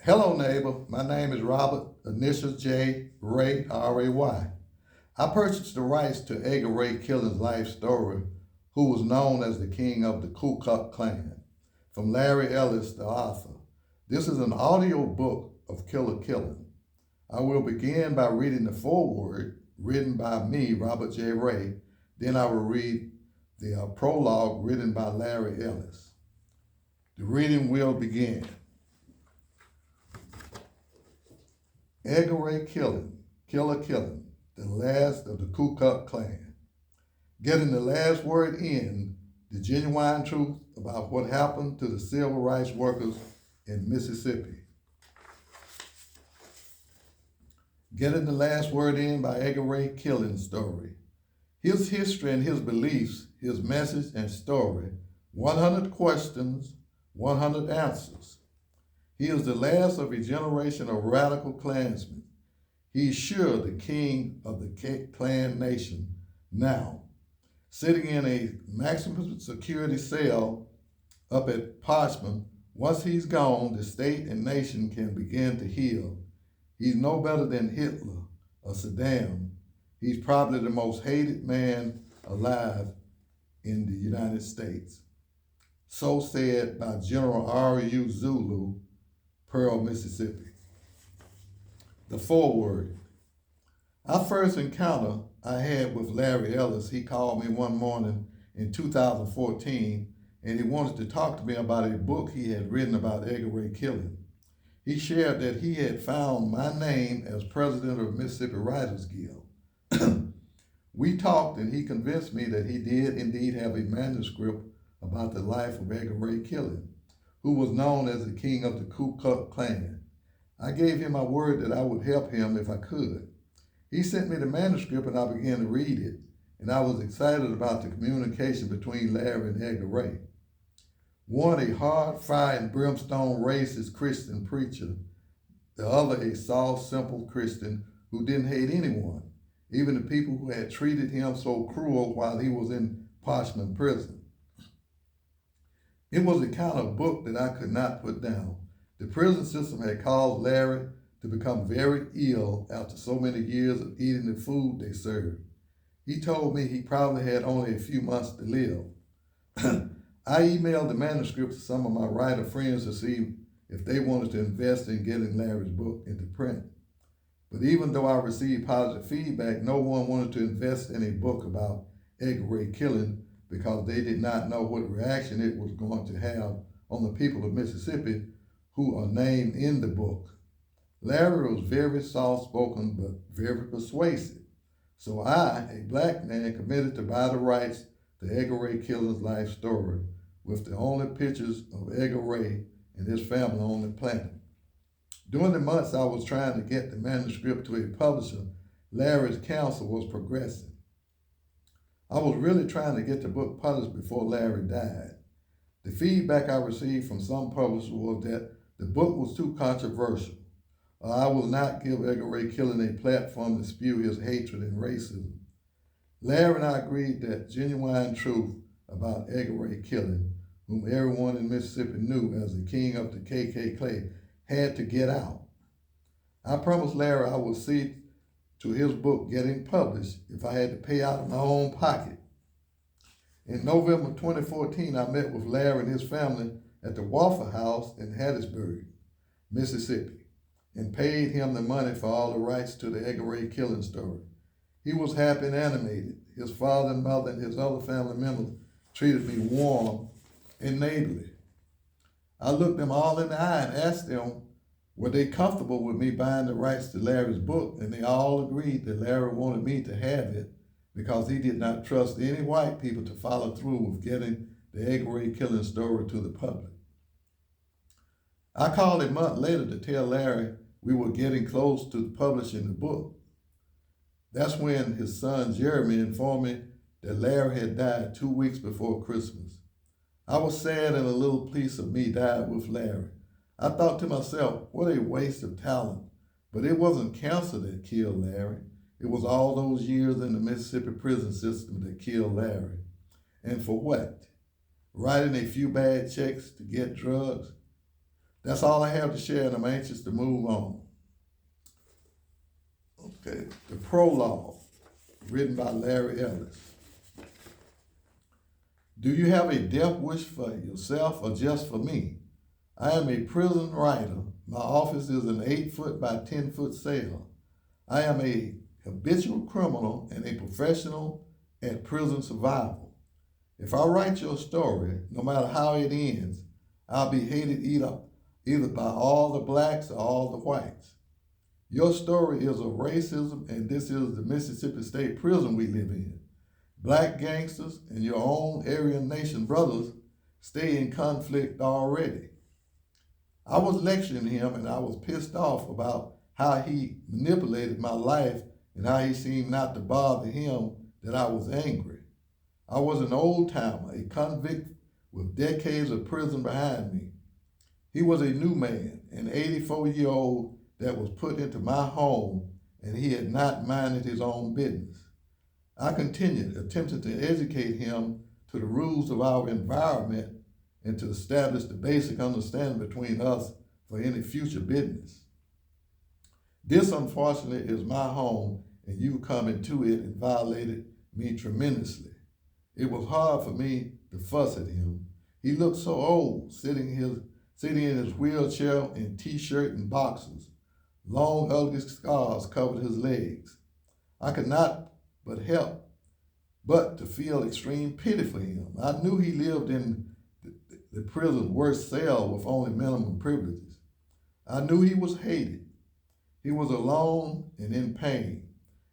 Hello, neighbor. My name is Robert, initials J. Ray, R-A-Y. I purchased the rights to Edgar Ray Killen's life story, who was known as the king of the Ku Klux Klan, from Larry Ellis, the author. This is an audio book of Killer Killen. I will begin by reading the foreword written by me, Robert J. Ray. Then I will read the prologue written by Larry Ellis. The reading will begin. Edgar Ray Killen, Killer Killen, the last of the Ku Klux Klan. Getting the last word in, the genuine truth about what happened to the civil rights workers in Mississippi. Getting the last word in by Edgar Ray Killen's story. His history and his beliefs, his message and story, 100 questions, 100 answers. He is the last of a generation of radical Klansmen. He is sure the king of the Klan nation now, sitting in a maximum security cell up at Potsdam. Once he's gone, the state and nation can begin to heal. He's no better than Hitler or Saddam. He's probably the most hated man alive in the United States. So said by General R.U. Zulu, Pearl, Mississippi. The foreword. Our first encounter I had with Larry Ellis, he called me one morning in 2014, and he wanted to talk to me about a book he had written about Edgar Ray Killen. He shared that he had found my name as president of Mississippi Writers Guild. We talked, and he convinced me that he did indeed have a manuscript about the life of Edgar Ray Killen, who was known as the king of the Ku Klux Klan. I gave him my word that I would help him if I could. He sent me the manuscript and I began to read it, and I was excited about the communication between Larry and Edgar Ray. One, a hard-fighting, brimstone, racist Christian preacher. The other, a soft, simple Christian who didn't hate anyone, even the people who had treated him so cruel while he was in Potsdam prison. It was the kind of book that I could not put down. The prison system had caused Larry to become very ill after so many years of eating the food they served. He told me he probably had only a few months to live. I emailed the manuscript to some of my writer friends to see if they wanted to invest in getting Larry's book into print. But even though I received positive feedback, no one wanted to invest in a book about Edgar Ray Killen because they did not know what reaction it was going to have on the people of Mississippi who are named in the book. Larry was very soft-spoken but very persuasive. So I, a black man, committed to buy the rights to Edgar Ray Killen's life story with the only pictures of Edgar Ray and his family on the planet. During the months I was trying to get the manuscript to a publisher, Larry's counsel was progressing. I was really trying to get the book published before Larry died. The feedback I received from some publishers was that the book was too controversial, or I will not give Edgar Ray Killen a platform to spew his hatred and racism. Larry and I agreed that genuine truth about Edgar Ray Killen, whom everyone in Mississippi knew as the king of the KKK, had to get out. I promised Larry I would see to his book getting published if I had to pay out of my own pocket. In November 2014, I met with Larry and his family at the Waffle House in Hattiesburg, Mississippi, and paid him the money for all the rights to the Edgar Ray Killen story. He was happy and animated. His father and mother and his other family members treated me warm and neighborly. I looked them all in the eye and asked them, were they comfortable with me buying the rights to Larry's book? And they all agreed that Larry wanted me to have it because he did not trust any white people to follow through with getting the Edgar Ray Killen story to the public. I called a month later to tell Larry we were getting close to publishing the book. That's when his son Jeremy informed me that Larry had died 2 weeks before Christmas. I was sad and a little piece of me died with Larry. I thought to myself, what a waste of talent. But it wasn't cancer that killed Larry. It was all those years in the Mississippi prison system that killed Larry. And for what? Writing a few bad checks to get drugs? That's all I have to share, and I'm anxious to move on. Okay, the prologue, written by Larry Ellis. Do you have a death wish for yourself or just for me? I am a prison writer. My office is an 8-foot by 10-foot cell. I am a habitual criminal and a professional at prison survival. If I write your story, no matter how it ends, I'll be hated either by all the blacks or all the whites. Your story is of racism, and this is the Mississippi State prison we live in. Black gangsters and your own Aryan Nation brothers stay in conflict already. I was lecturing him, and I was pissed off about how he manipulated my life and how he seemed not to bother him that I was angry. I was an old-timer, a convict with decades of prison behind me. He was a new man, an 84-year-old that was put into my home, and he had not minded his own business. I continued, attempting to educate him to the rules of our environment and to establish the basic understanding between us for any future business. This, unfortunately, is my home, and you come into it and violated me tremendously. It was hard for me to fuss at him. He looked so old, sitting in his wheelchair in t-shirt and boxers. Long, ugly scars covered his legs. I could not but help but to feel extreme pity for him. I knew he lived in the prison's worst cell with only minimum privileges. I knew he was hated. He was alone and in pain.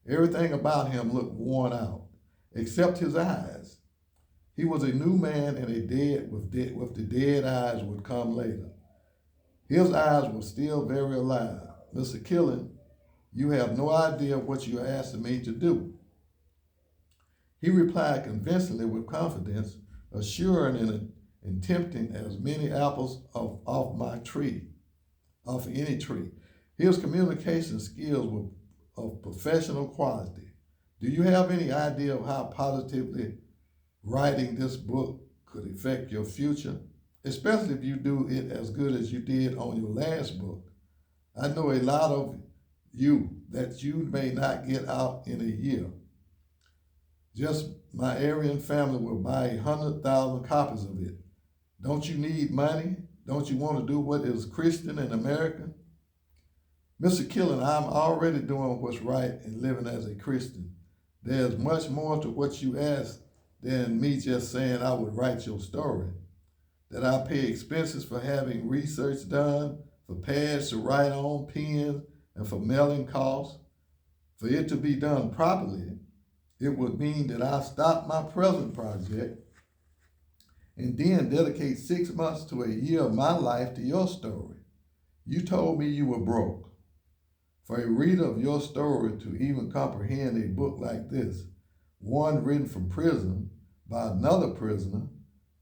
Everything about him looked worn out, except his eyes. He was a new man, and with the dead eyes would come later. His eyes were still very alive. Mr. Killen, you have no idea what you are asking me to do. He replied convincingly with confidence, assuring and tempting as many apples off any tree. His communication skills were of professional quality. Do you have any idea of how positively writing this book could affect your future, especially if you do it as good as you did on your last book? I know a lot of you that you may not get out in a year. Just my Aryan family will buy 100,000 copies of it. Don't you need money? Don't you want to do what is Christian and American? Mr. Killen, I'm already doing what's right and living as a Christian. There's much more to what you asked than me just saying I would write your story. That I pay expenses for having research done, for pads to write on, pens, and for mailing costs. For it to be done properly, it would mean that I stop my present project and then dedicate 6 months to a year of my life to your story. You told me you were broke. For a reader of your story to even comprehend a book like this, one written from prison by another prisoner,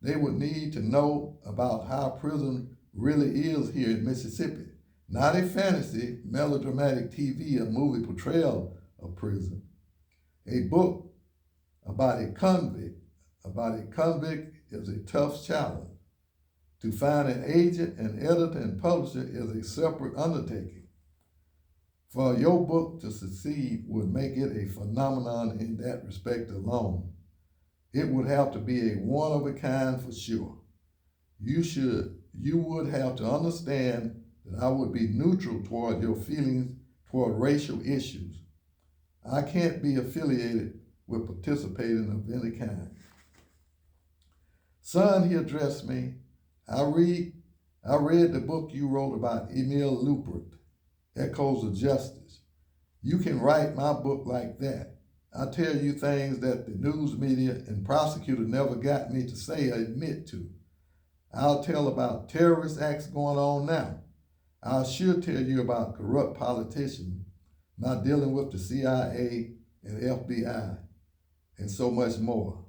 they would need to know about how prison really is here in Mississippi. Not a fantasy, melodramatic TV or movie portrayal of prison. A book about a convict is a tough challenge. To find an agent, an editor, and publisher is a separate undertaking. For your book to succeed would make it a phenomenon in that respect alone. It would have to be a one of a kind for sure. You would have to understand that I would be neutral toward your feelings toward racial issues. I can't be affiliated with participating of any kind. Son, he addressed me. I read the book you wrote about Emil Lupert, Echoes of Justice. You can write my book like that. I tell you things that the news media and prosecutor never got me to say or admit to. I'll tell about terrorist acts going on now. I should tell you about corrupt politicians, not dealing with the CIA and FBI, and so much more.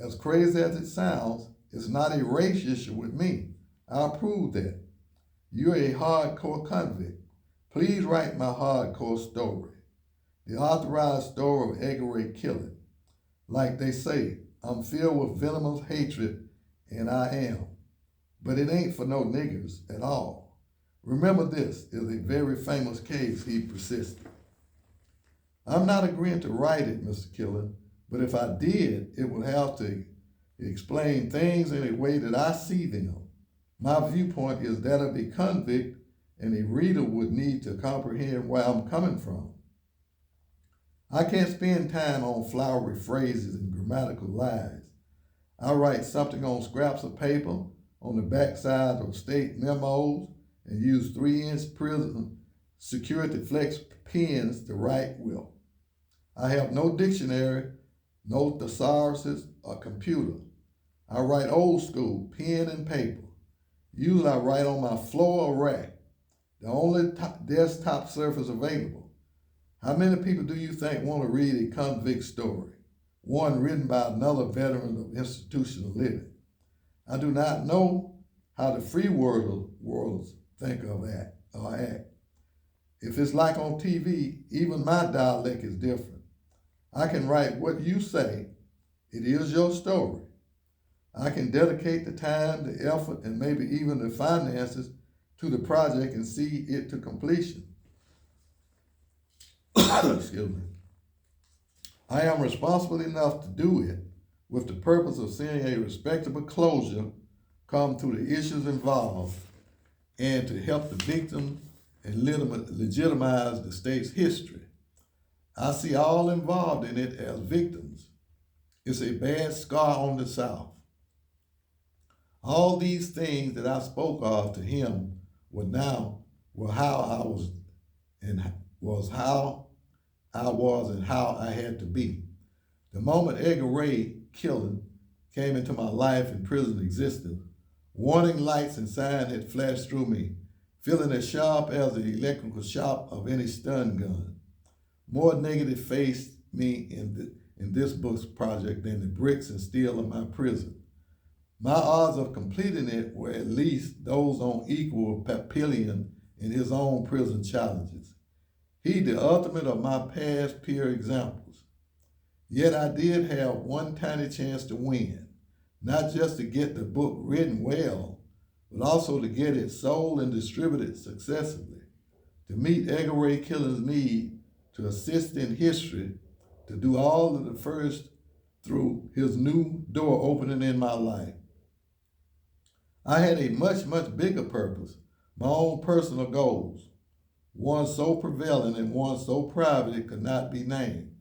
As crazy as it sounds, it's not a race issue with me. I'll prove that. You're a hardcore convict. Please write my hardcore story, the authorized story of Edgar Ray Killen. Like they say, I'm filled with venomous hatred, and I am. but it ain't for no niggers at all. Remember, this is a very famous case, he persisted. I'm not agreeing to write it, Mr. Killen, but if I did, it would have to explain things in a way that I see them. My viewpoint is that of a convict, and a reader would need to comprehend where I'm coming from. I can't spend time on flowery phrases and grammatical lies. I write something on scraps of paper, on the backside of state memos, and use 3-inch prison security flex pens to write with. I have no dictionary, no thesaurus, or computer. I write old school, pen and paper. Usually I write on my floor or rack, the only desktop surface available. How many people do you think want to read a convict story, one written by another veteran of institutional living? I do not know how the free worlds think of that or act. If it's like on TV, even my dialect is different. I can write what you say. It is your story. I can dedicate the time, the effort, and maybe even the finances to the project and see it to completion. Excuse me. I am responsible enough to do it with the purpose of seeing a respectable closure come to the issues involved and to help the victims and legitimize the state's history. I see all involved in it as victims. It's a bad scar on the South. All these things that I spoke of to him were how I was and how I had to be. The moment Edgar Ray Killen came into my life and prison existence, warning lights and signs had flashed through me, feeling as sharp as the electrical shock of any stun gun. More negative faced me in this book's project than the bricks and steel of my prison. My odds of completing it were at least those on equal with Papillion in his own prison challenges. He the ultimate of my past peer examples. Yet I did have one tiny chance to win, not just to get the book written well, but also to get it sold and distributed successfully, to meet Edgar Ray Killen's need to assist in history, to do all of the first through his new door opening in my life. I had a much, much bigger purpose, my own personal goals, one so prevalent and one so private it could not be named,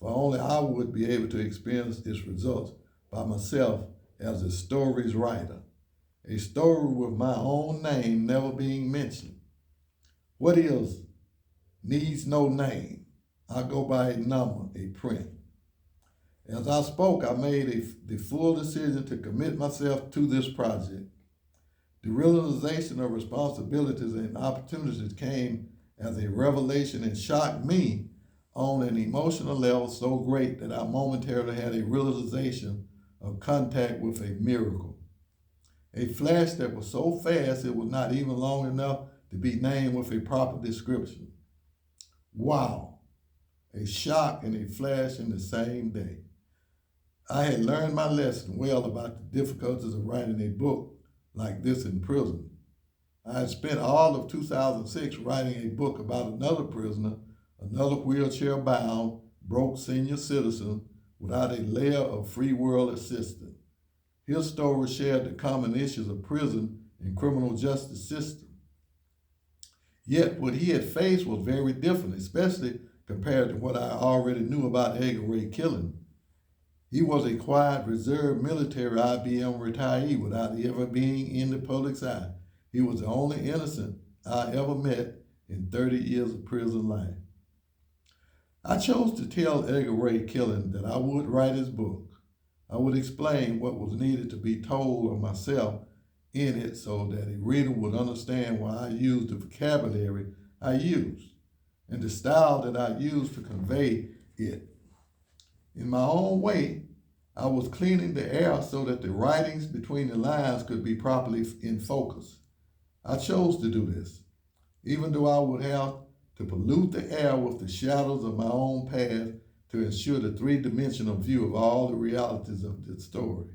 for only I would be able to experience its results by myself as a story's writer, a story with my own name never being mentioned. What is needs no name? I go by a number, a print. As I spoke, I made the full decision to commit myself to this project. The realization of responsibilities and opportunities came as a revelation and shocked me on an emotional level so great that I momentarily had a realization of contact with a miracle. A flash that was so fast it was not even long enough to be named with a proper description. Wow, a shock and a flash in the same day. I had learned my lesson well about the difficulties of writing a book like this in prison. I had spent all of 2006 writing a book about another prisoner, another wheelchair-bound, broke senior citizen without a layer of free world assistance. His story shared the common issues of prison and criminal justice system. Yet what he had faced was very different, especially compared to what I already knew about Edgar Ray Killen. He was a quiet, reserved military IBM retiree without ever being in the public's eye. He was the only innocent I ever met in 30 years of prison life. I chose to tell Edgar Ray Killen that I would write his book. I would explain what was needed to be told of myself in it so that a reader would understand why I used the vocabulary I used and the style that I used to convey it. In my own way, I was cleaning the air so that the writings between the lines could be properly in focus. I chose to do this, even though I would have to pollute the air with the shadows of my own past to ensure the three-dimensional view of all the realities of the story.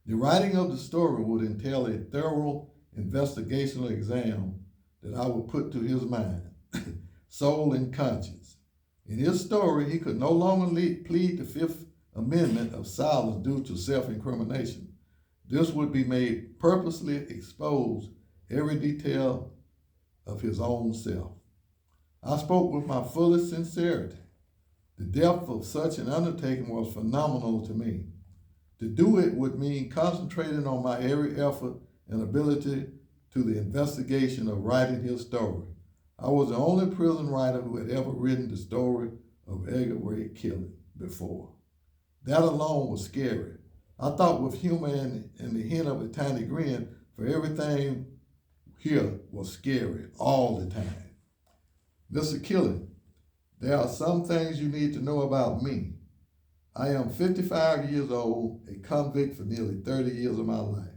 The writing of the story would entail a thorough investigational exam that I would put to his mind, soul, and conscience. In his story, he could no longer plead the Fifth Amendment of silence due to self-incrimination. This would be made purposely expose every detail of his own self. I spoke with my fullest sincerity. The depth of such an undertaking was phenomenal to me. To do it would mean concentrating on my every effort and ability to the investigation of writing his story. I was the only prison writer who had ever written the story of Edgar Ray Killen before. That alone was scary. I thought with humor and the hint of a tiny grin, for everything here was scary all the time. Mr. Killen, there are some things you need to know about me. I am 55 years old, a convict for nearly 30 years of my life.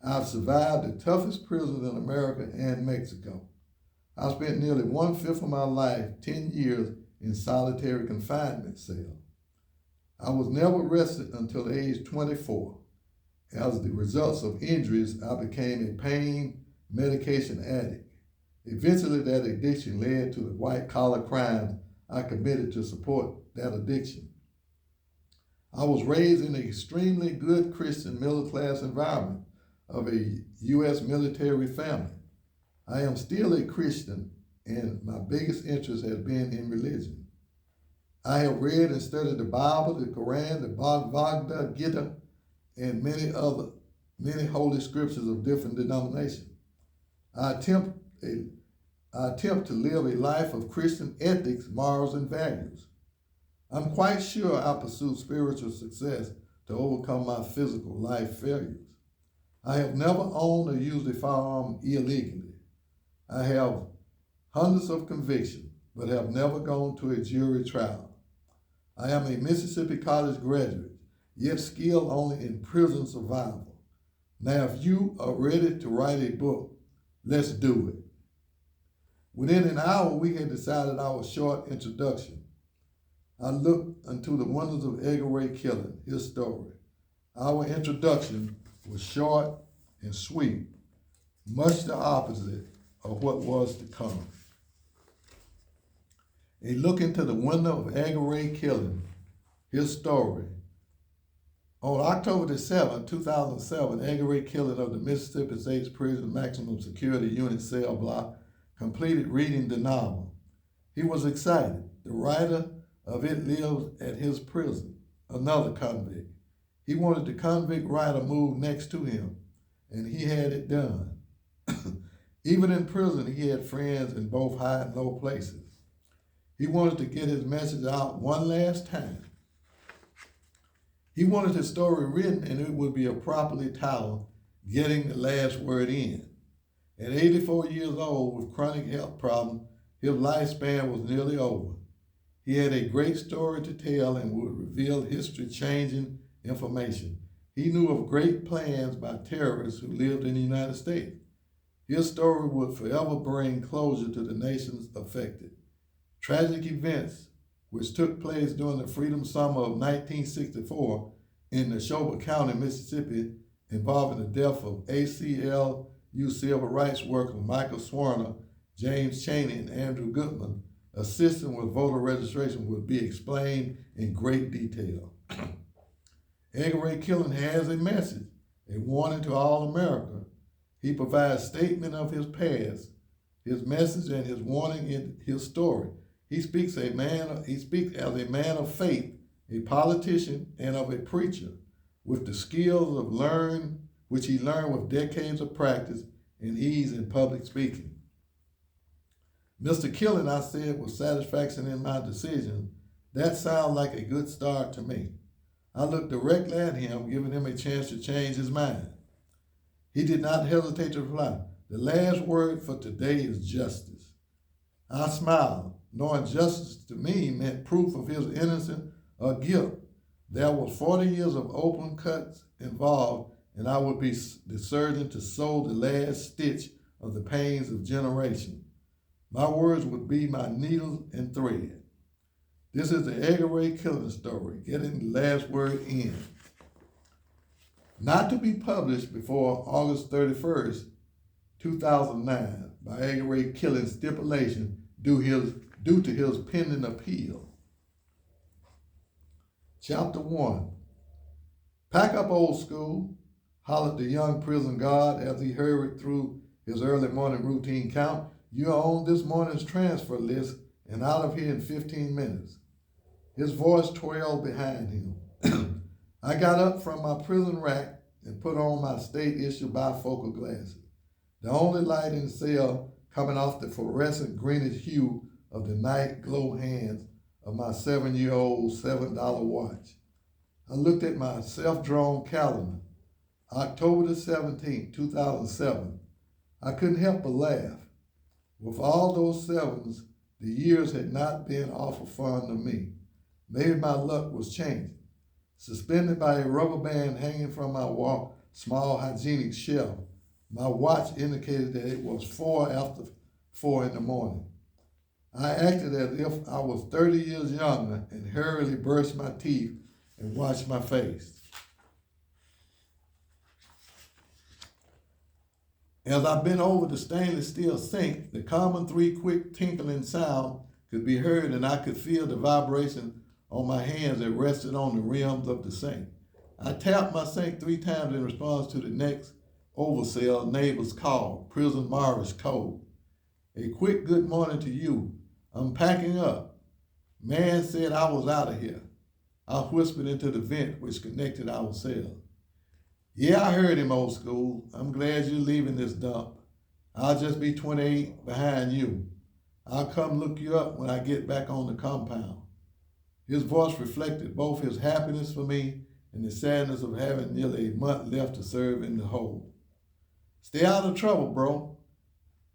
I've survived the toughest prisons in America and Mexico. I spent nearly 1/5 of my life, 10 years, in solitary confinement cell. I was never arrested until age 24. As the results of injuries, I became a pain medication addict. Eventually, that addiction led to the white-collar crimes I committed to support that addiction. I was raised in an extremely good Christian middle-class environment of a U.S. military family. I am still a Christian, and my biggest interest has been in religion. I have read and studied the Bible, the Quran, the Bhagavad Gita, and many holy scriptures of different denominations. I attempt to live a life of Christian ethics, morals, and values. I'm quite sure I pursue spiritual success to overcome my physical life failures. I have never owned or used a firearm illegally. I have hundreds of convictions, but have never gone to a jury trial. I am a Mississippi College graduate, yet skilled only in prison survival. Now, if you are ready to write a book, let's do it. Within an hour, we had decided our short introduction. I looked into the wonders of Edgar Ray Killen, his story. Our introduction was short and sweet, much the opposite of what was to come. A look into the window of Edgar Ray Killen, his story. On October the 7th, 2007, Edgar Ray Killen of the Mississippi State's Prison Maximum Security Unit cell block completed reading the novel. He was excited. The writer of it lives at his prison, another convict. He wanted the convict writer moved next to him, and he had it done. Even in prison, he had friends in both high and low places. He wanted to get his message out one last time. He wanted his story written, and it would be a properly titled, Getting the Last Word In. At 84 years old with chronic health problems, his lifespan was nearly over. He had a great story to tell and would reveal history-changing information. He knew of great plans by terrorists who lived in the United States. His story would forever bring closure to the nations affected. Tragic events which took place during the Freedom Summer of 1964 in Neshoba County, Mississippi, involving the death of ACLU civil rights workers Michael Swarner, James Chaney, and Andrew Goodman, assisting with voter registration, will be explained in great detail. Edgar Ray Killen has a message, a warning to all America. He provides statement of his past, his message, and his warning in his story. He speaks as a man of faith, a politician, and of a preacher, with the skills which he learned with decades of practice and ease in public speaking. Mr. Killen, I said with satisfaction in my decision, that sounds like a good start to me. I looked directly at him, giving him a chance to change his mind. He did not hesitate to reply, the last word for today is justice. I smiled, knowing justice to me meant proof of his innocence or guilt. There was 40 years of open cuts involved, and I would be the surgeon to sew the last stitch of the pains of generation. My words would be my needle and thread. This is the Edgar Ray Killen story, getting the last word in. not to be published before August 31st, 2009, by Edgar Ray Killen's stipulation due to his pending appeal. Chapter 1. Pack up, old school, hollered the young prison guard as he hurried through his early morning routine. Count, you are on this morning's transfer list and out of here in 15 minutes. His voice trailed behind him. I got up from my prison rack and put on my state-issue bifocal glasses, the only light in the cell coming off the fluorescent greenish hue of the night glow hands of my 7-year-old $7 watch. I looked at my self-drawn calendar, October the 17th, 2007. I couldn't help but laugh. With all those sevens, the years had not been awful fun to me. Maybe my luck was changing. Suspended by a rubber band hanging from my small hygienic shelf, my watch indicated that it was 4 after 4 in the morning. I acted as if I was 30 years younger and hurriedly brushed my teeth and washed my face. As I bent over the stainless steel sink, the common 3 quick tinkling sound could be heard, and I could feel the vibration on my hands that rested on the rims of the sink. I tapped my sink 3 times in response to the next overcell neighbor's call, Prison Morris code. A quick good morning to you. I'm packing up. Man said I was out of here. I whispered into the vent which connected our cell. Yeah, I heard him, old school. I'm glad you're leaving this dump. I'll just be 28 behind you. I'll come look you up when I get back on the compound. His voice reflected both his happiness for me and the sadness of having nearly a month left to serve in the hole. Stay out of trouble, bro,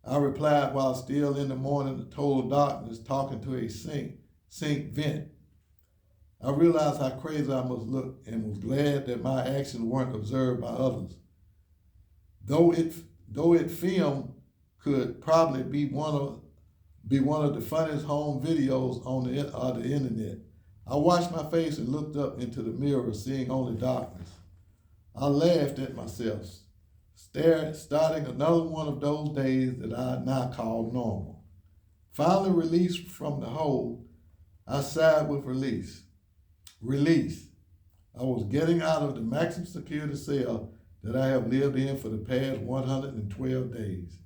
I replied while still in the morning total darkness, talking to a sink vent. I realized how crazy I must look and was glad that my actions weren't observed by others. Though it film could probably be one of the funniest home videos on the internet. I washed my face and looked up into the mirror, seeing only darkness. I laughed at myself, starting another one of those days that I now call normal. Finally released from the hole, I sighed with release. I was getting out of the maximum security cell that I have lived in for the past 112 days.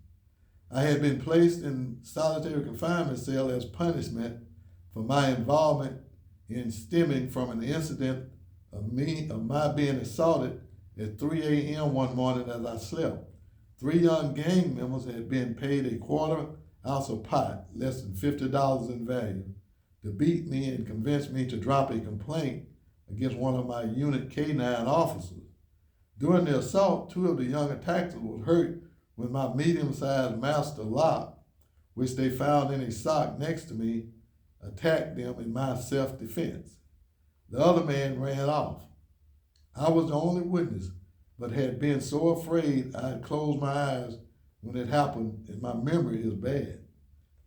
I had been placed in solitary confinement cell as punishment for my involvement in stemming from an incident of my being assaulted at 3 a.m. one morning as I slept. 3 young gang members had been paid a quarter ounce of pot, less than $50 in value, to beat me and convince me to drop a complaint against one of my Unit K-9 officers. During the assault, 2 of the young attackers were hurt when my medium-sized master lock, which they found in a sock next to me, attacked them in my self-defense. The other man ran off. I was the only witness, but had been so afraid I had closed my eyes when it happened, and my memory is bad.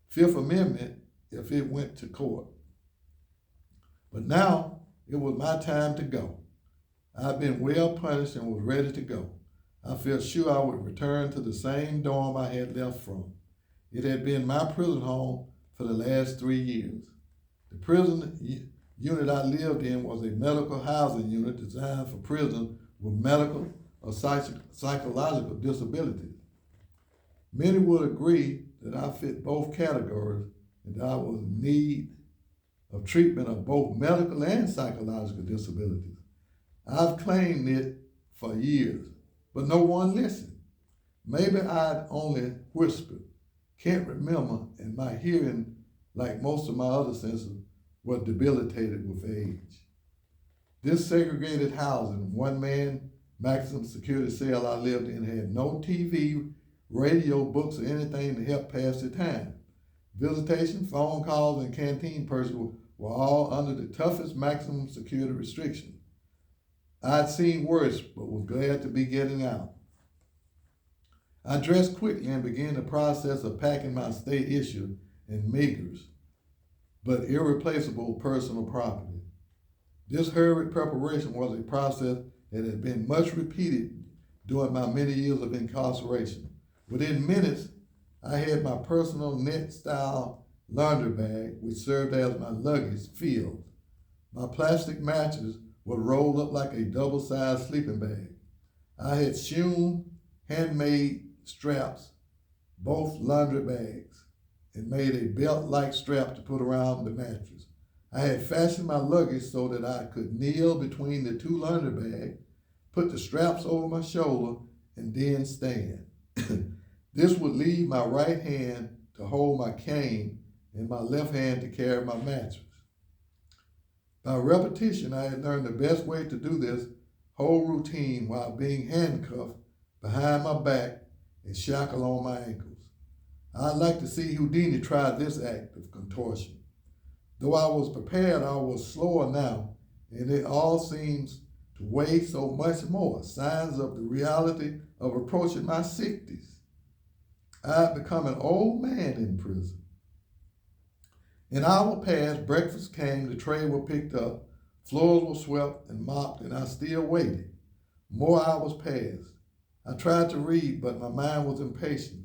Fifth Amendment if it went to court. But now it was my time to go. I'd been well punished and was ready to go. I felt sure I would return to the same dorm I had left from. It had been my prison home for the last 3 years. The prison unit I lived in was a medical housing unit designed for prisoners with medical or psychological disabilities. Many would agree that I fit both categories and that I was in need of treatment of both medical and psychological disabilities. I've claimed it for years, but no one listened. Maybe I'd only whispered, can't remember, and my hearing, like most of my other senses, was debilitated with age. This segregated housing, 1-man maximum security cell I lived in had no TV, radio, books, or anything to help pass the time. Visitation, phone calls, and canteen purchases were all under the toughest maximum security restrictions. I'd seen worse, but was glad to be getting out. I dressed quickly and began the process of packing my state issue and meagers, but irreplaceable personal property. This hurried preparation was a process that had been much repeated during my many years of incarceration. Within minutes, I had my personal net-style laundry bag, which served as my luggage, filled. My plastic mattress was rolled up like a double-sized sleeping bag. I had sewn handmade straps, both laundry bags, and made a belt-like strap to put around the mattress. I had fashioned my luggage so that I could kneel between the two laundry bags, put the straps over my shoulder, and then stand. This would leave my right hand to hold my cane and my left hand to carry my mattress. By repetition, I had learned the best way to do this whole routine while being handcuffed behind my back and shackled on my ankles. I'd like to see Houdini try this act of contortion. Though I was prepared, I was slower now, and it all seems to weigh so much more, signs of the reality of approaching my 60s. I had become an old man in prison. An hour passed, breakfast came, the tray was picked up, floors were swept and mopped, and I still waited. More hours passed. I tried to read, but my mind was impatient,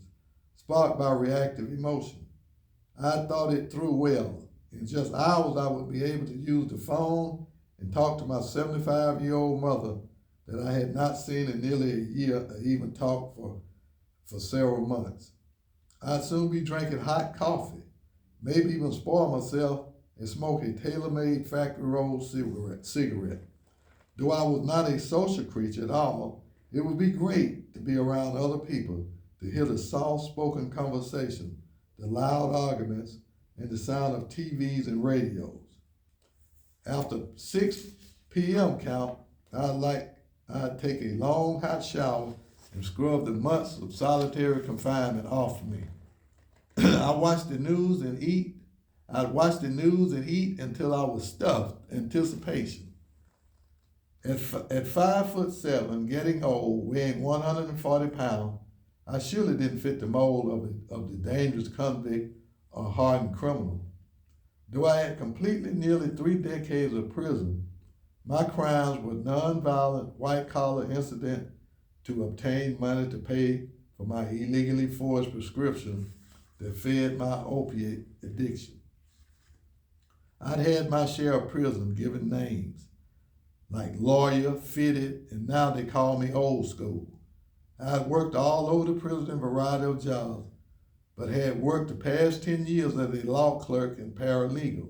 sparked by reactive emotion. I thought it through well. In just hours, I would be able to use the phone and talk to my 75-year-old mother that I had not seen in nearly a year or even talked for several months. I'd soon be drinking hot coffee, maybe even spoil myself and smoke a tailor-made factory-rolled cigarette. Though I was not a social creature at all, it would be great to be around other people, to hear the soft-spoken conversation, the loud arguments, and the sound of TVs and radios. After 6 p.m. count, I'd take a long hot shower and scrub the months of solitary confinement off me. I'd watch the news and eat until I was stuffed. Anticipation. At 5'7", getting old, weighing 140 pounds, I surely didn't fit the mold of the dangerous convict or hardened criminal. Though I had completed nearly 3 decades of prison, my crimes were nonviolent, white-collar incident to obtain money to pay for my illegally forged prescription that fed my opiate addiction. I'd had my share of prison given names, like lawyer, fitted, and now they call me old school. I had worked all over the prison in a variety of jobs, but had worked the past 10 years as a law clerk and paralegal.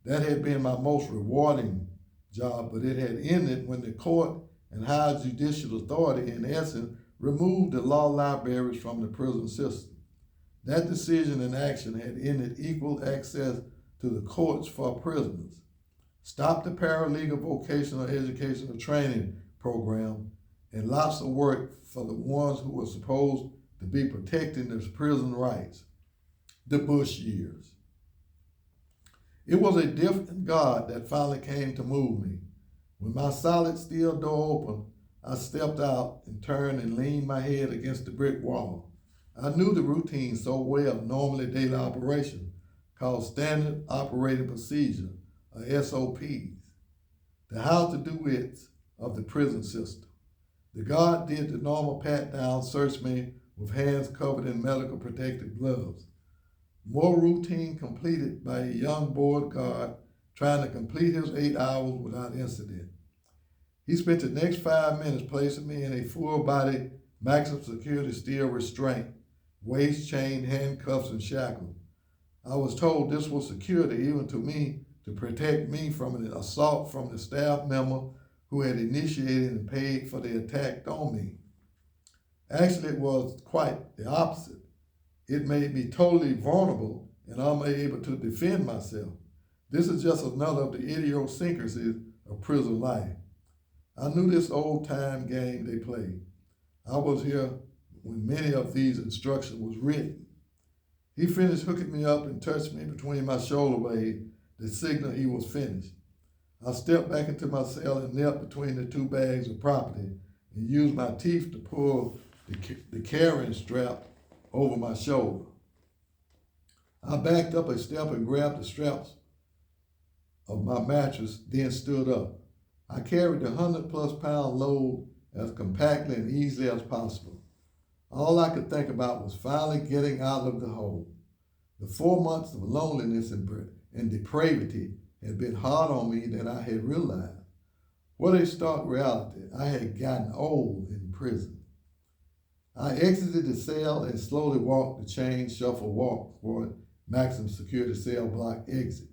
That had been my most rewarding job, but it had ended when the court and higher judicial authority, in essence, removed the law libraries from the prison system. That decision and action had ended equal access to the courts for prisoners, stopped the paralegal vocational educational training program, and lots of work for the ones who were supposed to be protecting their prison rights, the Bush years. It was a different God that finally came to move me. When my solid steel door opened, I stepped out and turned and leaned my head against the brick wall. I knew the routine so well, normally daily operation, called Standard Operating Procedure, or SOPs, the how-to-do-its of the prison system. The guard did the normal pat-down, search me with hands covered in medical protective gloves. More routine completed by a young board guard trying to complete his 8 hours without incident. He spent the next 5 minutes placing me in a full-body maximum security steel restraint, waist chain, handcuffs, and shackles. I was told this was security even to me to protect me from an assault from the staff member who had initiated and paid for the attack on me. Actually, it was quite the opposite. It made me totally vulnerable and unable to defend myself. This is just another of the idiosyncrasies of prison life. I knew this old-time game they played. I was here when many of these instructions was written. He finished hooking me up and touched me between my shoulder blades, the signal he was finished. I stepped back into my cell and knelt between the 2 bags of property and used my teeth to pull the carrying strap over my shoulder. I backed up a step and grabbed the straps of my mattress, then stood up. I carried the 100+ pound load as compactly and easily as possible. All I could think about was finally getting out of the hole. The 4 months of loneliness and depravity had been hard on me than I had realized. What a stark reality. I had gotten old in prison. I exited the cell and slowly walked the chain shuffle walk for maximum security cell block exit.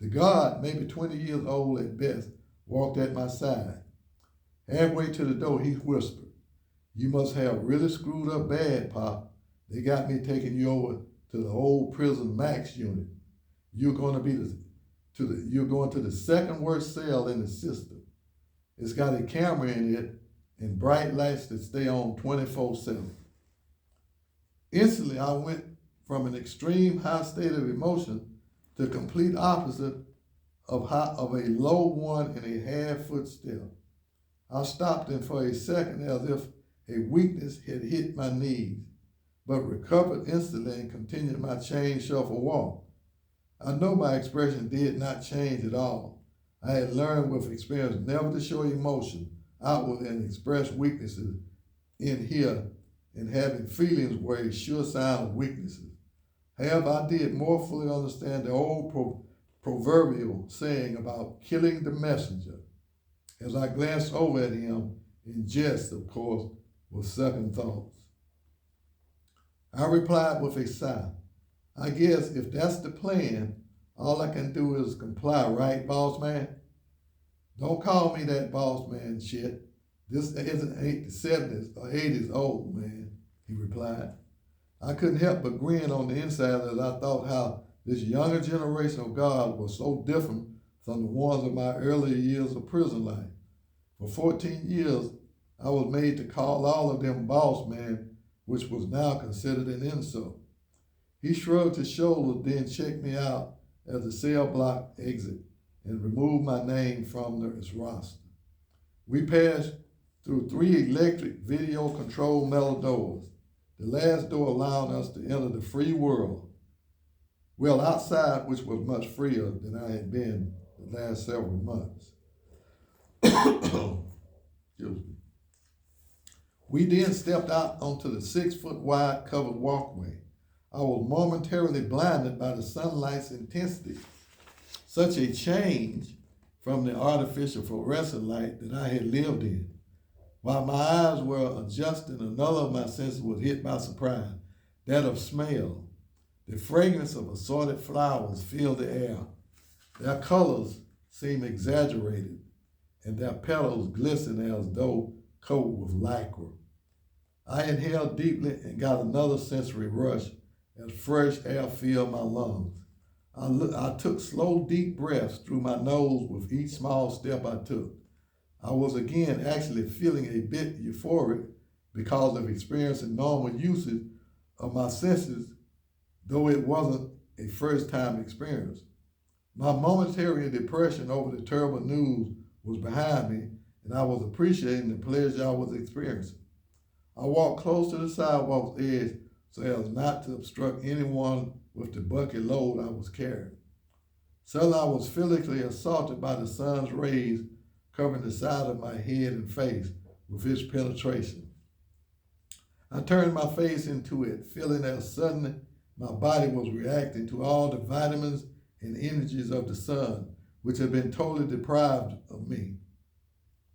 The guard, maybe 20 years old at best, walked at my side. Halfway to the door, he whispered, "You must have really screwed up bad, Pop. They got me taking you over to the old prison max unit. You're going to the second worst cell in the system. It's got a camera in it and bright lights that stay on 24/7. Instantly, I went from an extreme high state of emotion to the complete opposite of a low 1.5 foot step. I stopped and for a second as if a weakness had hit my knees, but recovered instantly and continued my chain shuffle walk. I know my expression did not change at all. I had learned with experience never to show emotion outward and express weaknesses in here, and having feelings were a sure sign of weaknesses. However, I did more fully understand the old proverbial saying about killing the messenger as I glanced over at him in jest, of course, with second thoughts. I replied with a sigh, "I guess if that's the plan, all I can do is comply, right, boss man?" "Don't call me that, boss man shit. This isn't the 70s or 80s old, man," he replied. I couldn't help but grin on the inside as I thought how this younger generation of guards was so different from the ones of my earlier years of prison life. For 14 years, I was made to call all of them boss man, which was now considered an insult. He shrugged his shoulders, then checked me out as the cell block exit and removed my name from his roster. We passed through 3 electric video-controlled metal doors, the last door allowing us to enter the free world. Well, outside, which was much freer than I had been the last several months. Excuse me. We then stepped out onto the 6-foot wide covered walkway. I was momentarily blinded by the sunlight's intensity, such a change from the artificial fluorescent light that I had lived in. While my eyes were adjusting, another of my senses was hit by surprise, that of smell. The fragrance of assorted flowers filled the air. Their colors seemed exaggerated, and their petals glistened as though coated with lacquer. I inhaled deeply and got another sensory rush as fresh air filled my lungs. I took slow, deep breaths through my nose with each small step I took. I was again actually feeling a bit euphoric because of experiencing normal usage of my senses, though it wasn't a first-time experience. My momentary depression over the terrible news was behind me, and I was appreciating the pleasure I was experiencing. I walked close to the sidewalk's edge so as not to obstruct anyone with the bucket load I was carrying. Suddenly I was physically assaulted by the sun's rays covering the side of my head and face with its penetration. I turned my face into it, feeling as suddenly my body was reacting to all the vitamins and energies of the sun, which had been totally deprived of me.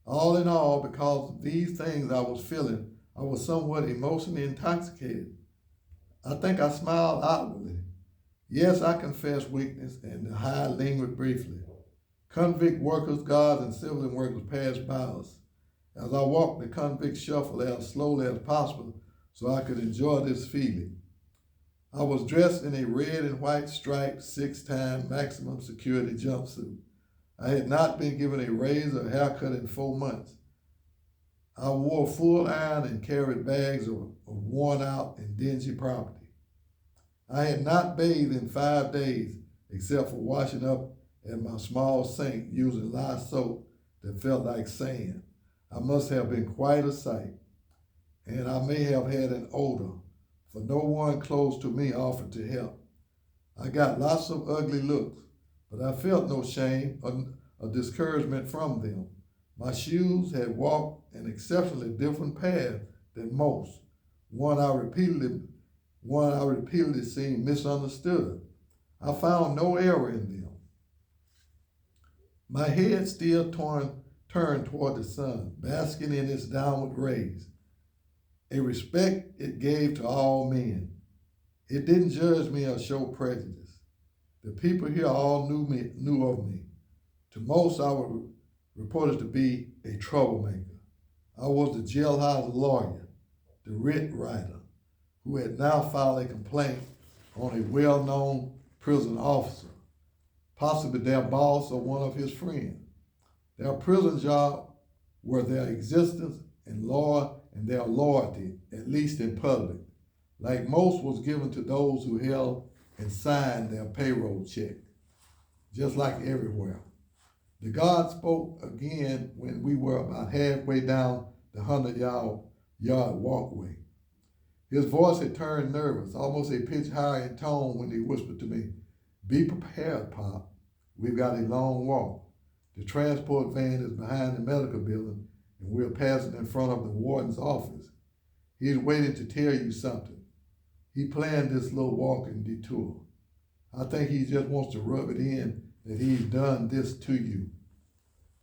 All in all, because of these things I was feeling, I was somewhat emotionally intoxicated. I think I smiled outwardly. Yes, I confess weakness, and the high lingered briefly. Convict workers, guards, and civilian workers passed by us. As I walked the convict shuffle as slowly as possible so I could enjoy this feeling. I was dressed in a red and white striped 6-time maximum security jumpsuit. I had not been given a razor or haircut in 4 months. I wore full iron and carried bags of worn out and dingy property. I had not bathed in 5 days, except for washing up at my small sink using lye soap that felt like sand. I must have been quite a sight, and I may have had an odor, for no one close to me offered to help. I got lots of ugly looks, but I felt no shame or discouragement from them. My shoes had walked an exceptionally different path than most, one I repeatedly, one I repeatedly seen misunderstood. I found no error in them. My head still turned toward the sun, basking in its downward rays, a respect it gave to all men. It didn't judge me or show prejudice. The people here all knew of me. To most, I was reported to be a troublemaker. I was the jailhouse lawyer, the writ writer, who had now filed a complaint on a well-known prison officer, possibly their boss or one of his friends. Their prison job were their existence and their loyalty, at least in public. Like most, was given to those who held and signed their payroll check, just like everywhere. The God spoke again when we were about halfway down the 100-yard walkway. His voice had turned nervous, almost a pitch higher in tone when he whispered to me, "Be prepared, Pop. We've got a long walk. The transport van is behind the medical building, and we're passing in front of the warden's office. He's waiting to tell you something. He planned this little walking detour. I think he just wants to rub it in that he's done this to you."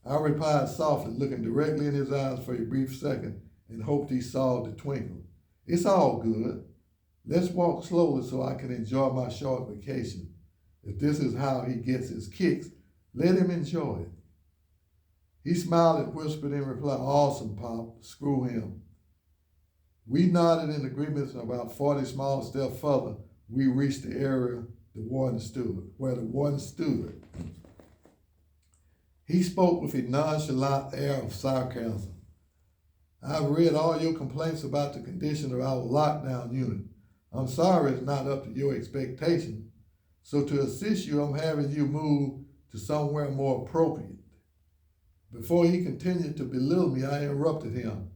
I replied softly, looking directly in his eyes for a brief second, and hoped he saw the twinkle. "It's all good. Let's walk slowly so I can enjoy my short vacation. If this is how he gets his kicks, let him enjoy it." He smiled and whispered in reply, "Awesome, Pop. Screw him." We nodded in agreement, and about 40 small steps further, we reached the area where the warden stood. He spoke with a nonchalant air of sarcasm. "I've read all your complaints about the condition of our lockdown unit. I'm sorry it's not up to your expectation. So to assist you, I'm having you moved to somewhere more appropriate." Before he continued to belittle me, I interrupted him.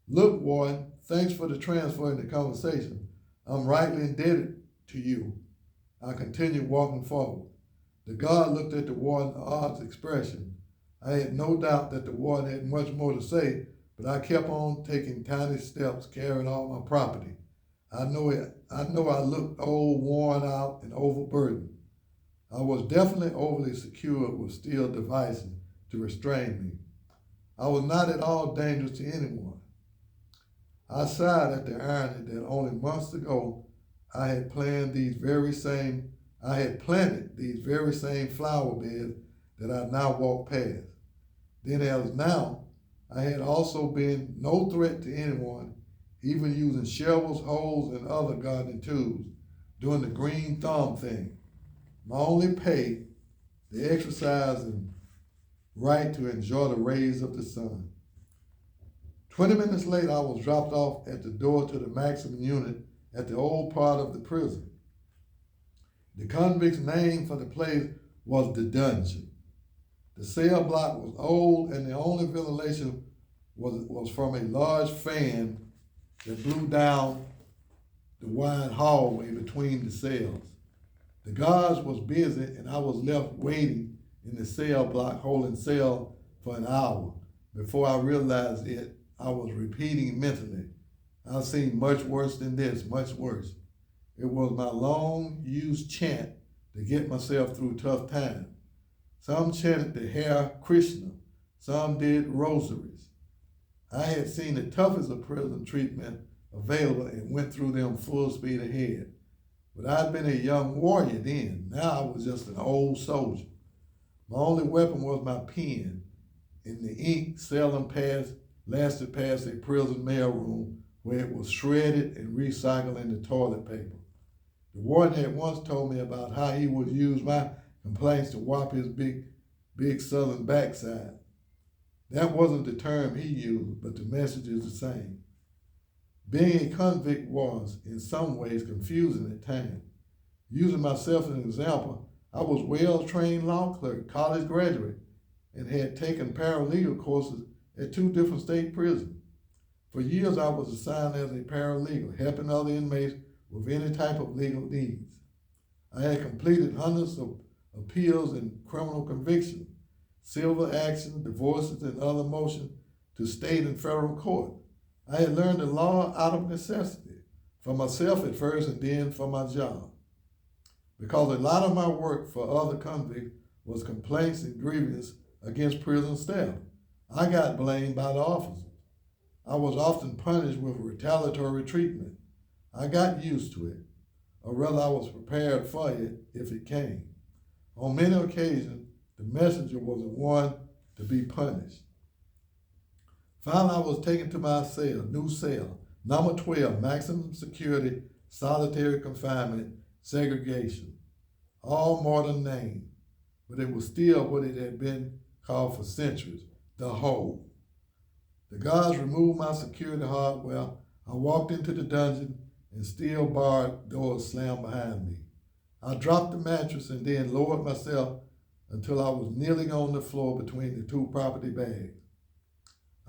"Look, Warden, thanks for the transfer in the conversation. I'm rightly indebted to you." I continued walking forward. The guard looked at the warden's odd expression. I had no doubt that the warden had much more to say, but I kept on taking tiny steps, carrying all my property. I know I looked old, worn out, and overburdened. I was definitely overly secured with steel devices to restrain me. I was not at all dangerous to anyone. I sighed at the irony that only months ago I had planted these very same flower beds that I now walk past. Then as now, I had also been no threat to anyone, even using shovels, hoes, and other gardening tools, doing the green thumb thing. My only pay, the exercise and right to enjoy the rays of the sun. 20 minutes later, I was dropped off at the door to the maximum unit at the old part of the prison. The convict's name for the place was the dungeon. The cell block was old, and the only ventilation was from a large fan that blew down the wide hallway between the cells. The guards was busy, and I was left waiting in the cell block holding cell for an hour. Before I realized it, I was repeating mentally, "I've seen much worse than this, much worse." It was my long-used chant to get myself through tough times. Some chanted the Hare Krishna, some did rosaries. I had seen the toughest of prison treatment available and went through them full speed ahead. But I'd been a young warrior then. Now I was just an old soldier. My only weapon was my pen, and the ink seldom lasted past a prison mailroom where it was shredded and recycled into toilet paper. The warden had once told me about how he would use my complaints to whop his big southern backside. That wasn't the term he used, but the message is the same. Being a convict was, in some ways, confusing at times. Using myself as an example, I was a well-trained law clerk, college graduate, and had taken paralegal courses at 2 different state prisons. For years, I was assigned as a paralegal, helping other inmates with any type of legal needs. I had completed hundreds of appeals and criminal convictions, civil actions, divorces, and other motions to state and federal court. I had learned the law out of necessity, for myself at first and then for my job. Because a lot of my work for other convicts was complaints and grievances against prison staff. I got blamed by the officers. I was often punished with retaliatory treatment. I got used to it, or rather I was prepared for it if it came. On many occasions, the messenger was the one to be punished. Finally, I was taken to my cell, new cell, number 12, maximum security, solitary confinement, segregation. All modern name, but it was still what it had been called for centuries, the hole. The guards removed my security hardware. I walked into the dungeon and steel barred doors slammed behind me. I dropped the mattress and then lowered myself until I was kneeling on the floor between the two property bags.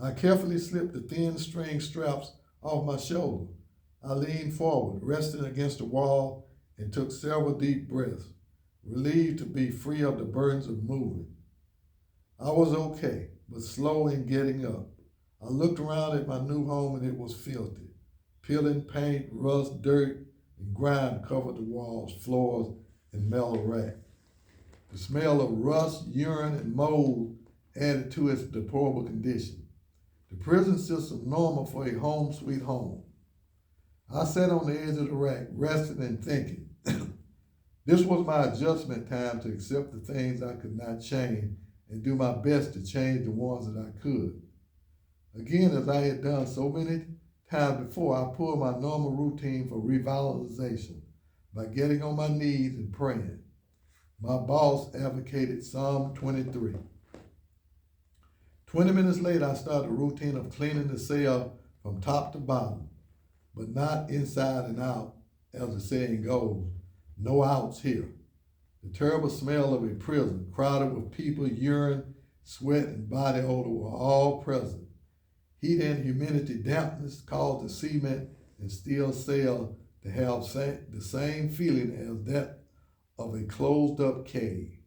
I carefully slipped the thin string straps off my shoulder. I leaned forward, resting against the wall, and took several deep breaths, relieved to be free of the burdens of moving. I was okay, but slow in getting up. I looked around at my new home and it was filthy. Peeling paint, rust, dirt, and grime covered the walls, floors, and metal rack. The smell of rust, urine, and mold added to its deplorable condition. The prison system normal for a home sweet home. I sat on the edge of the rack, resting and thinking. This was my adjustment time to accept the things I could not change and do my best to change the ones that I could. Again, as I had done so many times before, I pulled my normal routine for revitalization by getting on my knees and praying. My boss advocated Psalm 23. 20 minutes later, I started a routine of cleaning the cell from top to bottom, but not inside and out, as the saying goes. No outs here. The terrible smell of a prison, crowded with people, urine, sweat, and body odor were all present. Heat and humidity dampness caused the cement and steel cell to have the same feeling as that of a closed-up cave.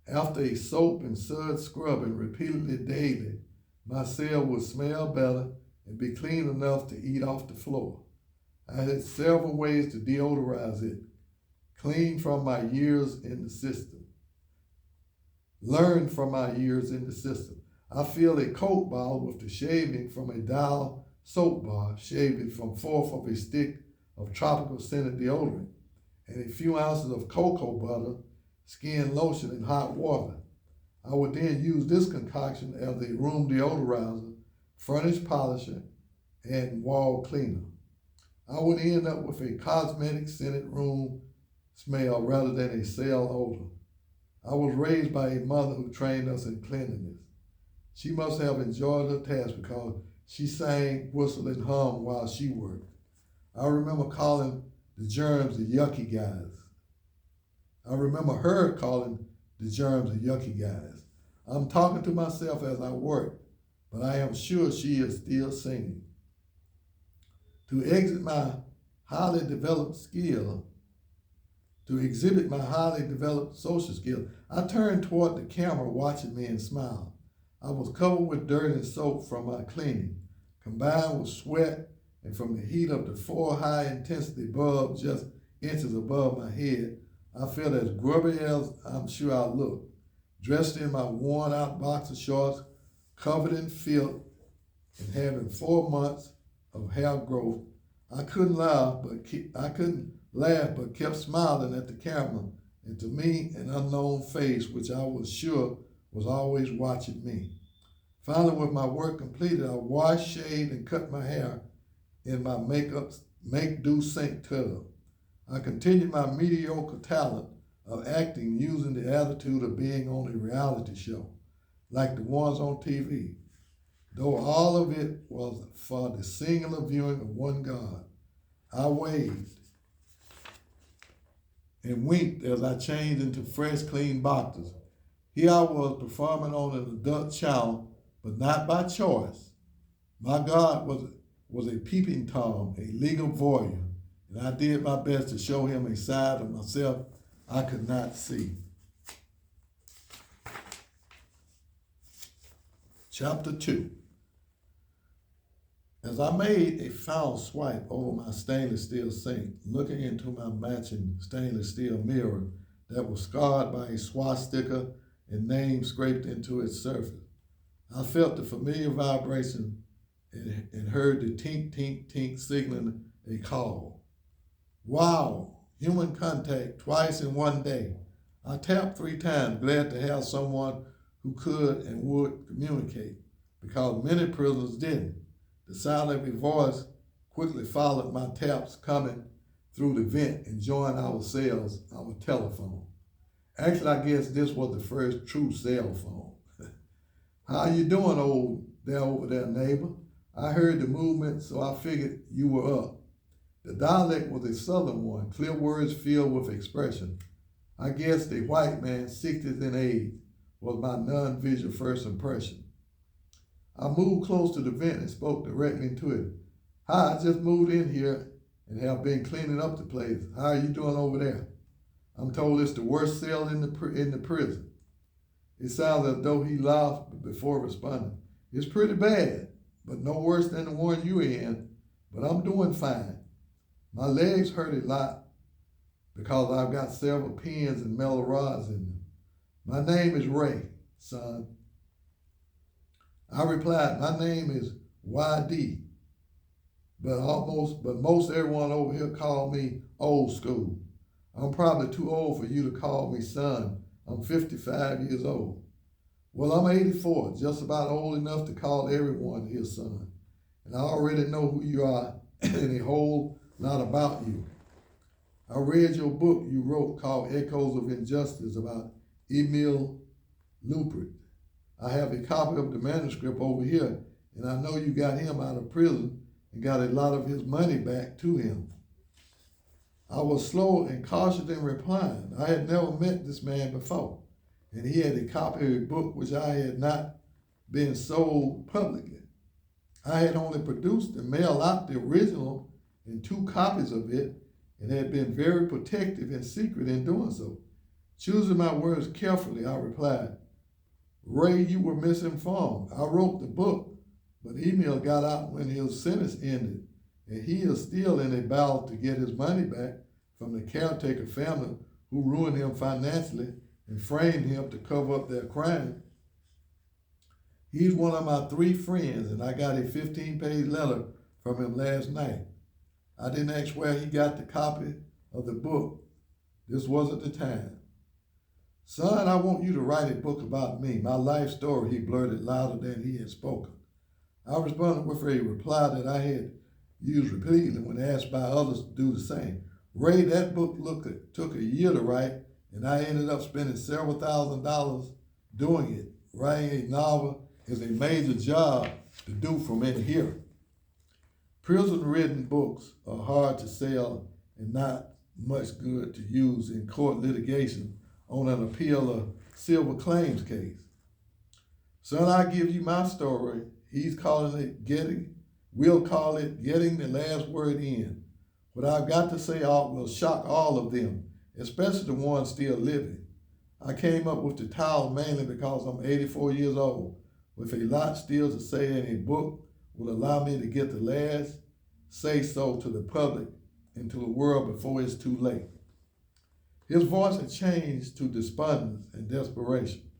After a soap and suds scrubbing repeatedly daily, my cell would smell better and be clean enough to eat off the floor. I had several ways to deodorize it, clean from my years in the system. Learned from my years in the system. I filled a Coke bottle with the shaving from a Dial soap bar, shaving from fourth of a stick of tropical scented deodorant, and a few ounces of cocoa butter, skin lotion, and hot water. I would then use this concoction as a room deodorizer, furnish polisher, and wall cleaner. I would end up with a cosmetic scented room smell rather than a cell odor. I was raised by a mother who trained us in cleanliness. She must have enjoyed her task because she sang, whistled, and hummed while she worked. I remember calling the germs the yucky guys. I remember her calling the germs the yucky guys. I'm talking to myself as I work, but I am sure she is still singing. To exhibit my highly developed social skill, I turned toward the camera watching me and smiled. I was covered with dirt and soap from my cleaning, combined with sweat and from the heat of the 4 high-intensity bulbs just inches above my head. I felt as grubby as I'm sure I looked, dressed in my worn-out boxer shorts, covered in filth, and having 4 months of hair growth. I couldn't laugh, but kept smiling at the camera and to me an unknown face, which I was sure was always watching me. Finally, with my work completed, I washed, shaved, and cut my hair in my make-do sink tub. I continued my mediocre talent of acting using the attitude of being on a reality show, like the ones on TV, though all of it was for the singular viewing of one God. I waved and winked as I changed into fresh, clean boxers. Here I was performing on an adult channel, but not by choice. My God was a peeping Tom, a legal voyeur, and I did my best to show him a side of myself I could not see. Chapter 2. As I made a foul swipe over my stainless steel sink, looking into my matching stainless steel mirror that was scarred by a swastika and name scraped into its surface, I felt the familiar vibration and heard the tink, tink, tink signaling a call. Wow, human contact twice in one day. I tapped 3 times, glad to have someone who could and would communicate, because many prisoners didn't. The sound of a voice quickly followed my taps coming through the vent and joined our cells, our telephone. Actually, I guess this was the first true cell phone. How you doing over there, neighbor? I heard the movement, so I figured you were up. The dialect was a southern one, clear words filled with expression. I guess the white man, 60s in age, was my non-visual first impression. I moved close to the vent and spoke directly into it. Hi, I just moved in here and have been cleaning up the place. How are you doing over there? I'm told it's the worst cell in the prison. It sounds as though he laughed before responding. It's pretty bad, but no worse than the one you're in, but I'm doing fine. My legs hurt a lot because I've got several pins and metal rods in them. My name is Ray, son. I replied, my name is YD, but most everyone over here call me old school. I'm probably too old for you to call me son. I'm 55 years old. Well, I'm 84, just about old enough to call everyone his son. And I already know who you are and a whole lot about you. I read your book you wrote called Echoes of Injustice about Emil Lupert. I have a copy of the manuscript over here, and I know you got him out of prison and got a lot of his money back to him. I was slow and cautious in replying. I had never met this man before, and he had a copy of a book which I had not been sold publicly. I had only produced and mailed out the original and 2 copies of it, and had been very protective and secret in doing so. Choosing my words carefully, I replied, Ray, you were misinformed. I wrote the book, but Emil got out when his sentence ended, and he is still in a battle to get his money back from the caretaker family who ruined him financially and framed him to cover up their crime. He's one of my 3 friends, and I got a 15-page letter from him last night. I didn't ask where he got the copy of the book. This wasn't the time. Son, I want you to write a book about me, my life story, he blurted louder than he had spoken. I responded with a reply that I had used repeatedly when asked by others to do the same. Ray, that book took a year to write, and I ended up spending several $1,000s doing it. Writing a novel is a major job to do from in here. Prison-written books are hard to sell and not much good to use in court litigation on an appeal or civil claims case. Son, I give you my story. He's calling it we'll call it getting the last word in. What I've got to say will shock all of them, especially the ones still living. I came up with the title mainly because I'm 84 years old, with a lot still to say, and a book will allow me to get the last say-so to the public and to the world before it's too late. His voice had changed to despondence and desperation.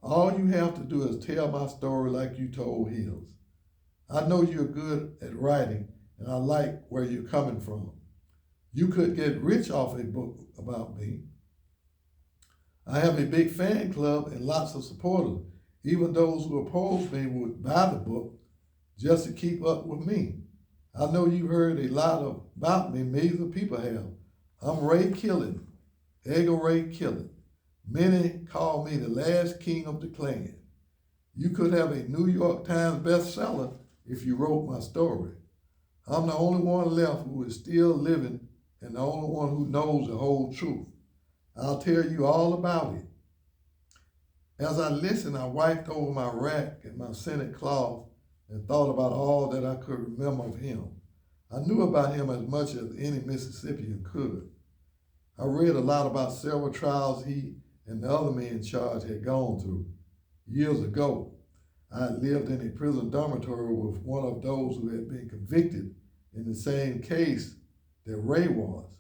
All you have to do is tell my story like you told his. I know you're good at writing, and I like where you're coming from. You could get rich off a book about me. I have a big fan club and lots of supporters. Even those who oppose me would buy the book just to keep up with me. I know you heard a lot about me, millions of people have. I'm Ray Killen. Edgar Ray Killen. Many call me the last king of the clan. You could have a New York Times bestseller if you wrote my story. I'm the only one left who is still living and the only one who knows the whole truth. I'll tell you all about it. As I listened, I wiped over my rack and my scented cloth and thought about all that I could remember of him. I knew about him as much as any Mississippian could. I read a lot about several trials he and the other men in charge had gone through years ago. I lived in a prison dormitory with one of those who had been convicted in the same case that Ray was.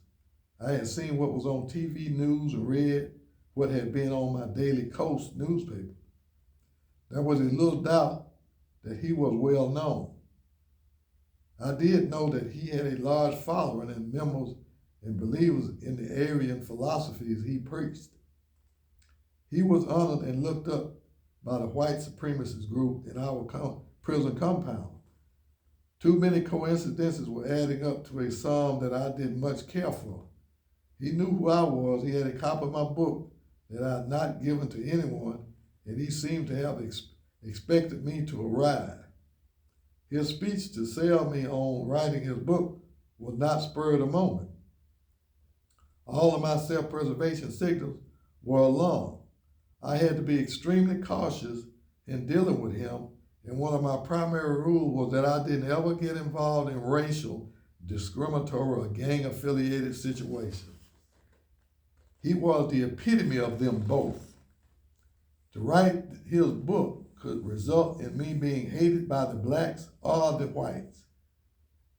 I had seen what was on TV news and read what had been on my Daily Coast newspaper. There was a little doubt that he was well known. I did know that he had a large following and members and believers in the Aryan philosophies he preached. He was honored and looked up by the white supremacist group in our prison compound. Too many coincidences were adding up to a sum that I didn't much care for. He knew who I was. He had a copy of my book that I had not given to anyone, and he seemed to have expected me to arrive. His speech to sell me on writing his book was not spur of the moment. All of my self-preservation signals were alarm. I had to be extremely cautious in dealing with him, and one of my primary rules was that I didn't ever get involved in racial, discriminatory, or gang-affiliated situations. He was the epitome of them both. To write his book could result in me being hated by the blacks or the whites,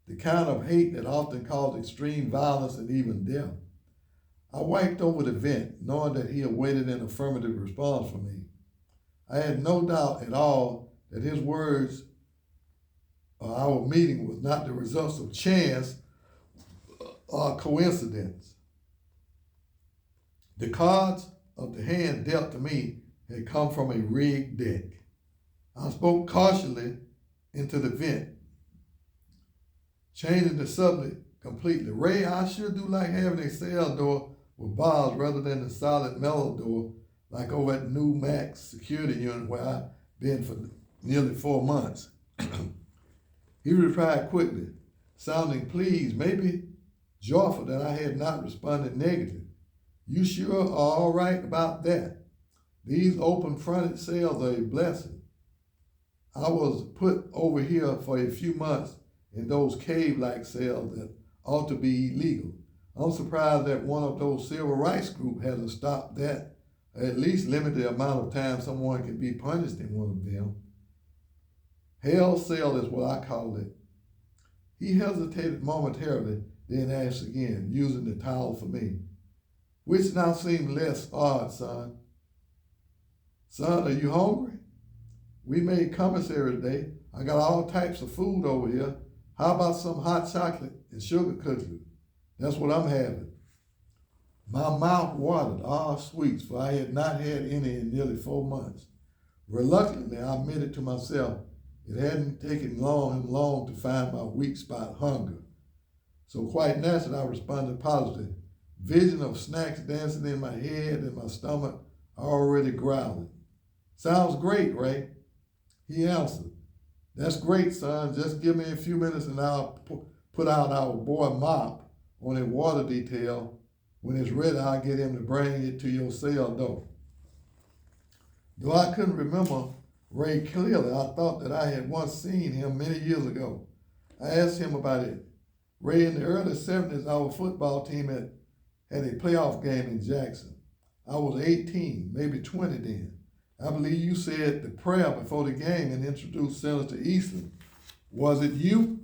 the kind of hate that often caused extreme violence and even death. I wiped over the vent, knowing that he awaited an affirmative response from me. I had no doubt at all that his words or our meeting was not the results of chance or coincidence. The cards of the hand dealt to me had come from a rigged deck. I spoke cautiously into the vent, changing the subject completely. Ray, I sure do like having a cell door with bars rather than the solid metal door like over at New Max Security Unit where I've been for nearly 4 months. He replied quickly, sounding pleased, maybe joyful that I had not responded negative. You sure are all right about that. These open-fronted cells are a blessing. I was put over here for a few months in those cave-like cells that ought to be illegal. I'm surprised that one of those civil rights groups hasn't stopped that, or at least limit the amount of time someone can be punished in one of them. Hell cell is what I call it. He hesitated momentarily, then asked again, using the towel for me. Which now seemed less odd, son. Son, are you hungry? We made commissary today. I got all types of food over here. How about some hot chocolate and sugar cookies? That's what I'm having. My mouth watered, all sweets, for I had not had any in nearly 4 months. Reluctantly, I admitted to myself it hadn't taken long to find my weak spot, hunger. So quite naturally, I responded positively. Vision of snacks dancing in my head and my stomach already growling. Sounds great, Ray. He answered. That's great, son. Just give me a few minutes and I'll put out our boy Mop on a water detail. When it's ready, I'll get him to bring it to your cell door. Though I couldn't remember Ray clearly, I thought that I had once seen him many years ago. I asked him about it. Ray, in the early 70s, our football team had a playoff game in Jackson. I was 18, maybe 20 then. I believe you said the prayer before the game and introduced Senator Eastland. Was it you?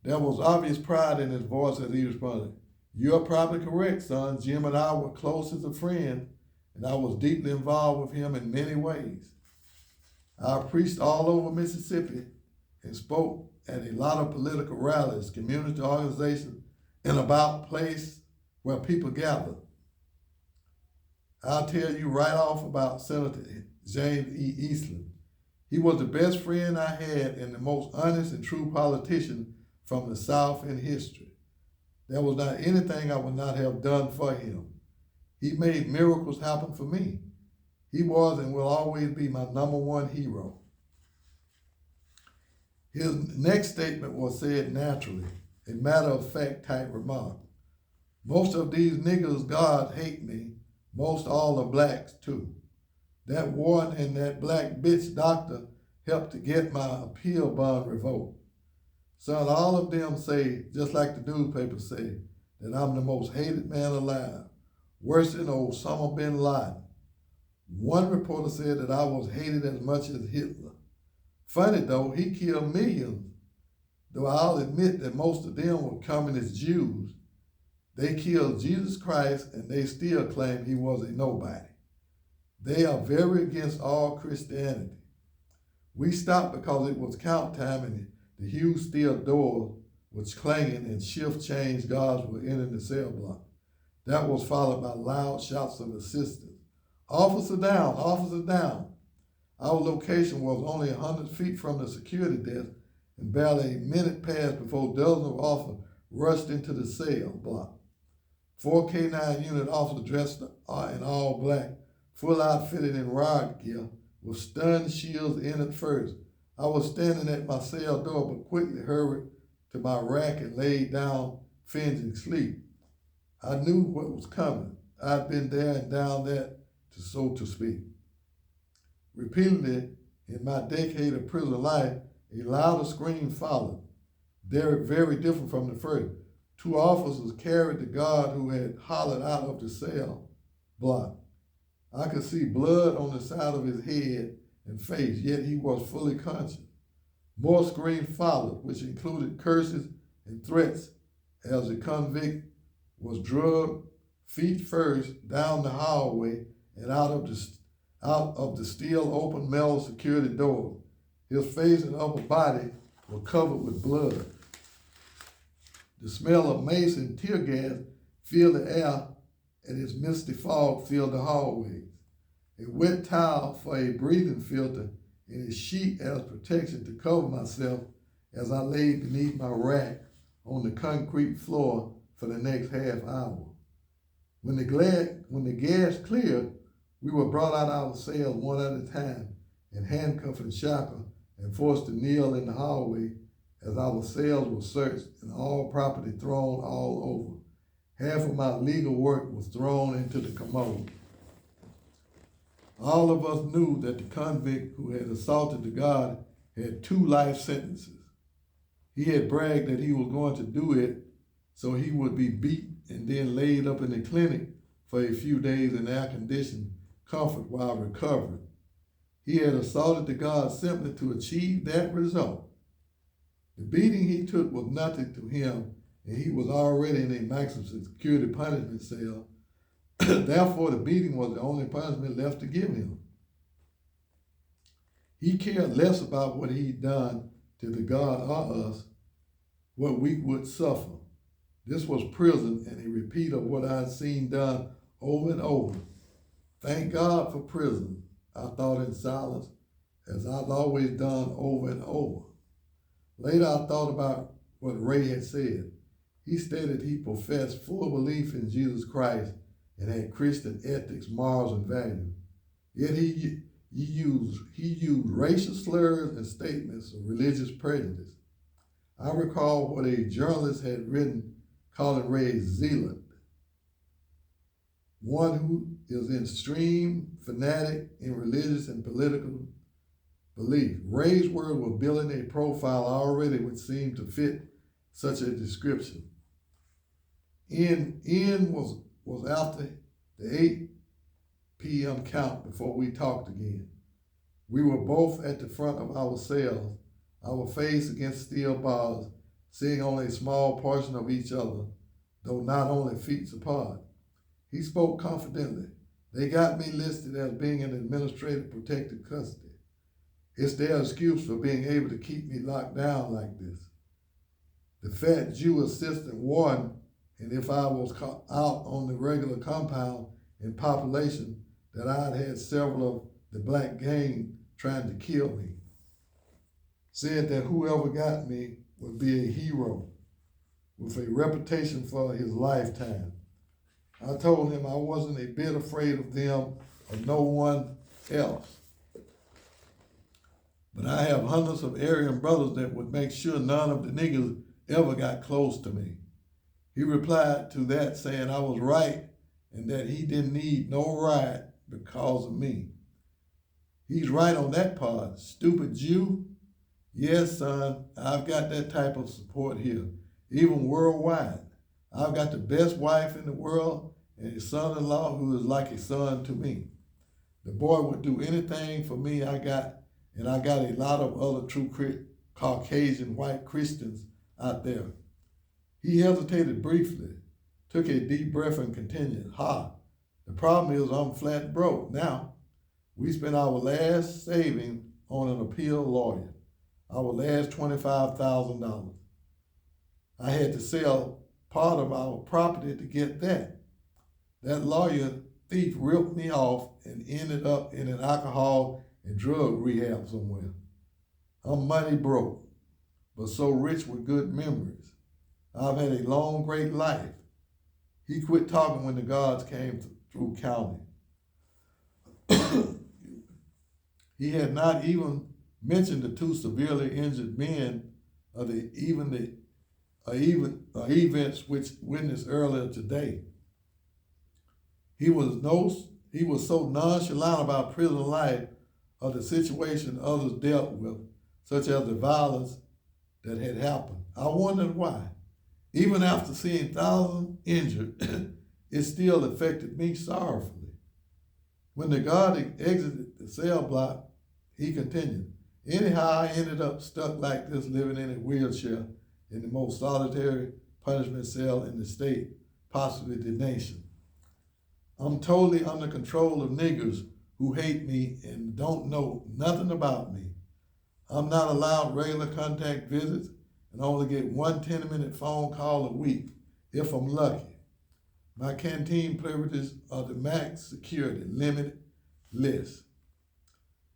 There was obvious pride in his voice as he responded. You're probably correct, son. Jim and I were close as a friend, and I was deeply involved with him in many ways. I preached all over Mississippi and spoke at a lot of political rallies, community organizations, and about places where people gather. I'll tell you right off about Senator James E. Eastland. He was the best friend I had and the most honest and true politician from the South in history. There was not anything I would not have done for him. He made miracles happen for me. He was and will always be my number one hero. His next statement was said naturally, a matter-of-fact type remark. Most of these niggas, God, hate me. Most all are blacks, too. That warden and that black bitch doctor helped to get my appeal bond revoked. Son, all of them say, just like the newspapers say, that I'm the most hated man alive, worse than Osama bin Laden. One reporter said that I was hated as much as Hitler. Funny though, he killed millions, though I'll admit that most of them were communist Jews. They killed Jesus Christ and they still claim he was a nobody. They are very against all Christianity. We stopped because it was count time and the huge steel door was clanging and shift change guards were entering the cell block. That was followed by loud shouts of assistance. Officer down, officer down. Our location was only 100 feet from the security desk and barely a minute passed before dozens of officers rushed into the cell block. 4 K9 unit officers dressed in all black, full outfitted in riot gear, with stun shields entered first. I was standing at my cell door, but quickly hurried to my rack and laid down, fingering sleep. I knew what was coming. I'd been there and down that, so to speak. Repeatedly in my decade of prison life, a louder scream followed. Very, very different from the first. 2 officers carried the guard who had hollered out of the cell block. I could see blood on the side of his head and face, yet he was fully conscious. More screams followed, which included curses and threats as the convict was drugged feet first down the hallway and out of the steel open metal security door. His face and upper body were covered with blood. The smell of mace and tear gas filled the air, and its misty fog filled the hallways. A wet towel for a breathing filter and a sheet as protection to cover myself as I laid beneath my rack on the concrete floor for the next half hour. When the gas cleared, we were brought out of our cells one at a time and handcuffed and shackled and forced to kneel in the hallway as our cells were searched and all property thrown all over. Half of my legal work was thrown into the commode. All of us knew that the convict who had assaulted the guard had 2 life sentences. He had bragged that he was going to do it so he would be beat and then laid up in the clinic for a few days in air-conditioned comfort while recovering. He had assaulted the guard simply to achieve that result. The beating he took was nothing to him, and he was already in a maximum security punishment cell. Therefore, the beating was the only punishment left to give him. He cared less about what he'd done to the guard or us, what we would suffer. This was prison and a repeat of what I'd seen done over and over. Thank God for prison, I thought in silence, as I've always done over and over. Later, I thought about what Ray had said. He stated he professed full belief in Jesus Christ and had Christian ethics, morals, and values. Yet he used racial slurs and statements of religious prejudice. I recall what a journalist had written calling Ray zealot, one who is in extreme fanatic in religious and political belief. Ray's words were building a profile already which seemed to fit such a description. Ian was after the 8 p.m. count before we talked again. We were both at the front of our cells, our face against steel bars, seeing only a small portion of each other, though not only feet apart. He spoke confidently. They got me listed as being in administrative protective custody. It's their excuse for being able to keep me locked down like this. The fat Jew assistant warned, and if I was out on the regular compound in population, that I'd had several of the black gang trying to kill me. Said that whoever got me would be a hero with a reputation for his lifetime. I told him I wasn't a bit afraid of them or no one else. But I have hundreds of Aryan brothers that would make sure none of the niggas ever got close to me. He replied to that saying I was right and that he didn't need no riot because of me. He's right on that part. Stupid Jew. Yes, son, I've got that type of support here, even worldwide. I've got the best wife in the world and a son-in-law who is like a son to me. The boy would do anything for me. I got a lot of other true Caucasian white Christians out there. He hesitated briefly, took a deep breath and continued, the problem is I'm flat broke. Now, we spent our last saving on an appeal lawyer, our last $25,000. I had to sell part of our property to get that. That lawyer thief ripped me off and ended up in an alcohol and drug rehab somewhere. I'm money broke, but so rich with good memories. I've had a long, great life. He quit talking when the guards came through counting. He had not even mentioned the two severely injured men of the events which witnessed earlier today. He was so nonchalant about prison life or the situation others dealt with, such as the violence that had happened. I wondered why. Even after seeing thousands injured, it still affected me sorrowfully. When the guard exited the cell block, he continued, anyhow, I ended up stuck like this, living in a wheelchair in the most solitary punishment cell in the state, possibly the nation. I'm totally under control of niggers who hate me and don't know nothing about me. I'm not allowed regular contact visits and only get one 10-minute phone call a week, if I'm lucky. My canteen privileges are the max security, limited list.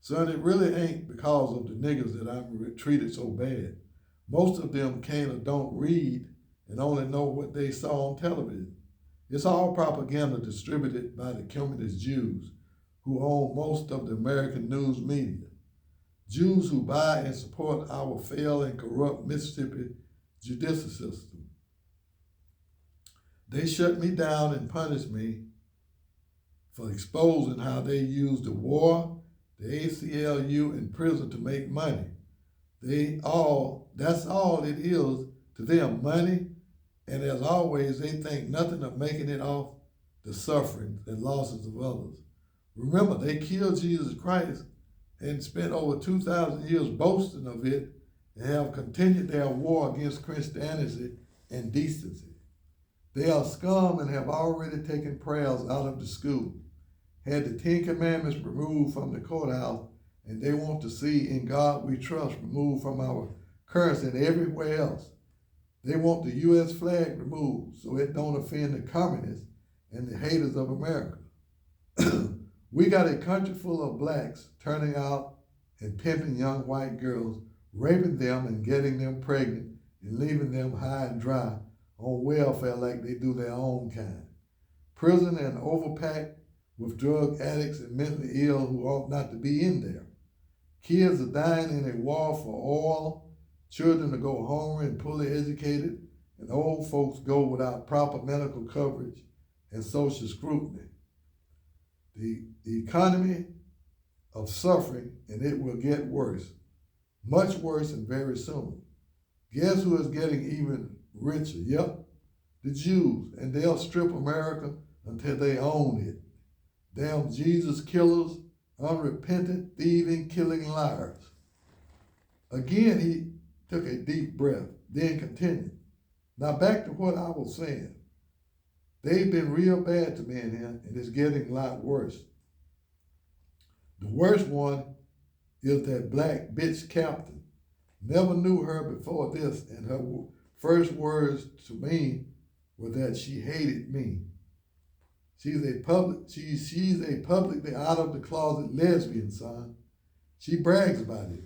Son, it really ain't because of the niggers that I'm treated so bad. Most of them can't or don't read and only know what they saw on television. It's all propaganda distributed by the communist Jews who own most of the American news media. Jews who buy and support our failed and corrupt Mississippi judicial system. They shut me down and punished me for exposing how they use the war, the ACLU, and prison to make money. That's all it is to them, money, and as always, they think nothing of making it off the suffering and losses of others. Remember, they killed Jesus Christ and spent over 2,000 years boasting of it and have continued their war against Christianity and decency. They are scum and have already taken prayers out of the school, had the 10 Commandments removed from the courthouse, and they want to see In God We Trust removed from our currency and everywhere else. They want the U.S. flag removed so it don't offend the communists and the haters of America. We got a country full of blacks turning out and pimping young white girls, raping them and getting them pregnant and leaving them high and dry on welfare like they do their own kind. Prison and overpacked with drug addicts and mentally ill who ought not to be in there. Kids are dying in a war for oil, children to go hungry and poorly educated, and old folks go without proper medical coverage and social scrutiny. The economy of suffering, and it will get worse, much worse and very soon. Guess who is getting even richer? Yep, the Jews, and they'll strip America until they own it. Damn Jesus killers, unrepentant, thieving, killing liars. Again, he took a deep breath, then continued. Now back to what I was saying. They've been real bad to me in here, and it's getting a lot worse. The worst one is that black bitch captain. Never knew her before this, and her first words to me were that she hated me. She's a publicly out of the closet lesbian, son. She brags about it.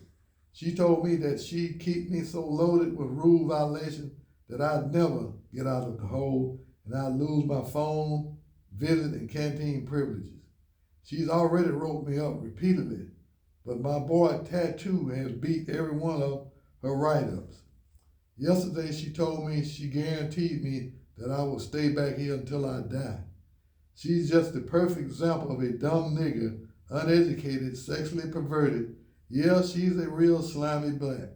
She told me that she'd keep me so loaded with rule violations that I'd never get out of the hole and I'd lose my phone, visit, and canteen privileges. She's already wrote me up repeatedly, but my boy Tattoo has beat every one of her write-ups. Yesterday she told me she guaranteed me that I will stay back here until I die. She's just the perfect example of a dumb nigger, uneducated, sexually perverted. Yeah, she's a real slimy black.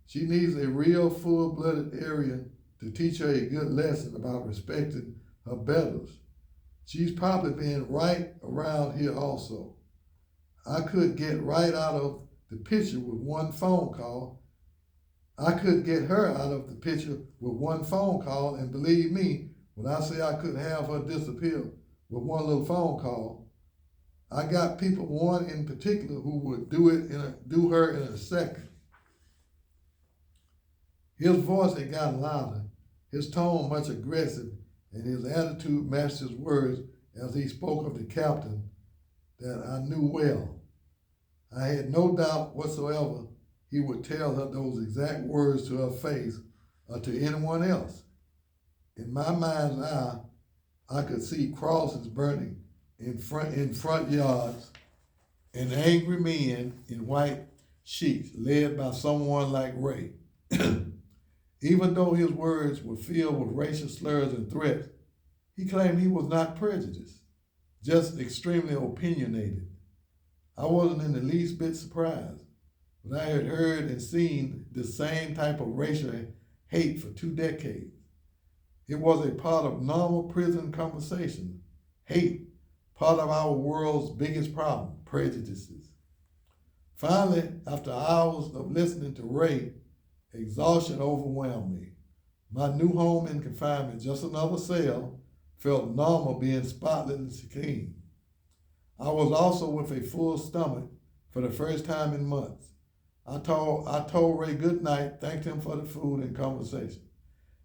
She needs a real full-blooded Aryan to teach her a good lesson about respecting her betters. She's probably been right around here also. I could get right out of the picture with one phone call. I could get her out of the picture with one phone call, and believe me, when I say I could have her disappear with one little phone call, I got people, one in particular, who would do her in a second. His voice had gotten louder, his tone much aggressive, and his attitude matched his words as he spoke of the captain that I knew well. I had no doubt whatsoever he would tell her those exact words to her face or to anyone else. In my mind's eye, I could see crosses burning in front yards and angry men in white sheets led by someone like Ray. Even though his words were filled with racial slurs and threats, he claimed he was not prejudiced, just extremely opinionated. I wasn't in the least bit surprised, but I had heard and seen the same type of racial hate for 2 decades. It was a part of normal prison conversation. Hate, part of our world's biggest problem, prejudices. Finally, after hours of listening to Ray, exhaustion overwhelmed me. My new home in confinement, just another cell, felt normal being spotlessly clean. I was also with a full stomach for the first time in months. I told Ray good night, thanked him for the food and conversation.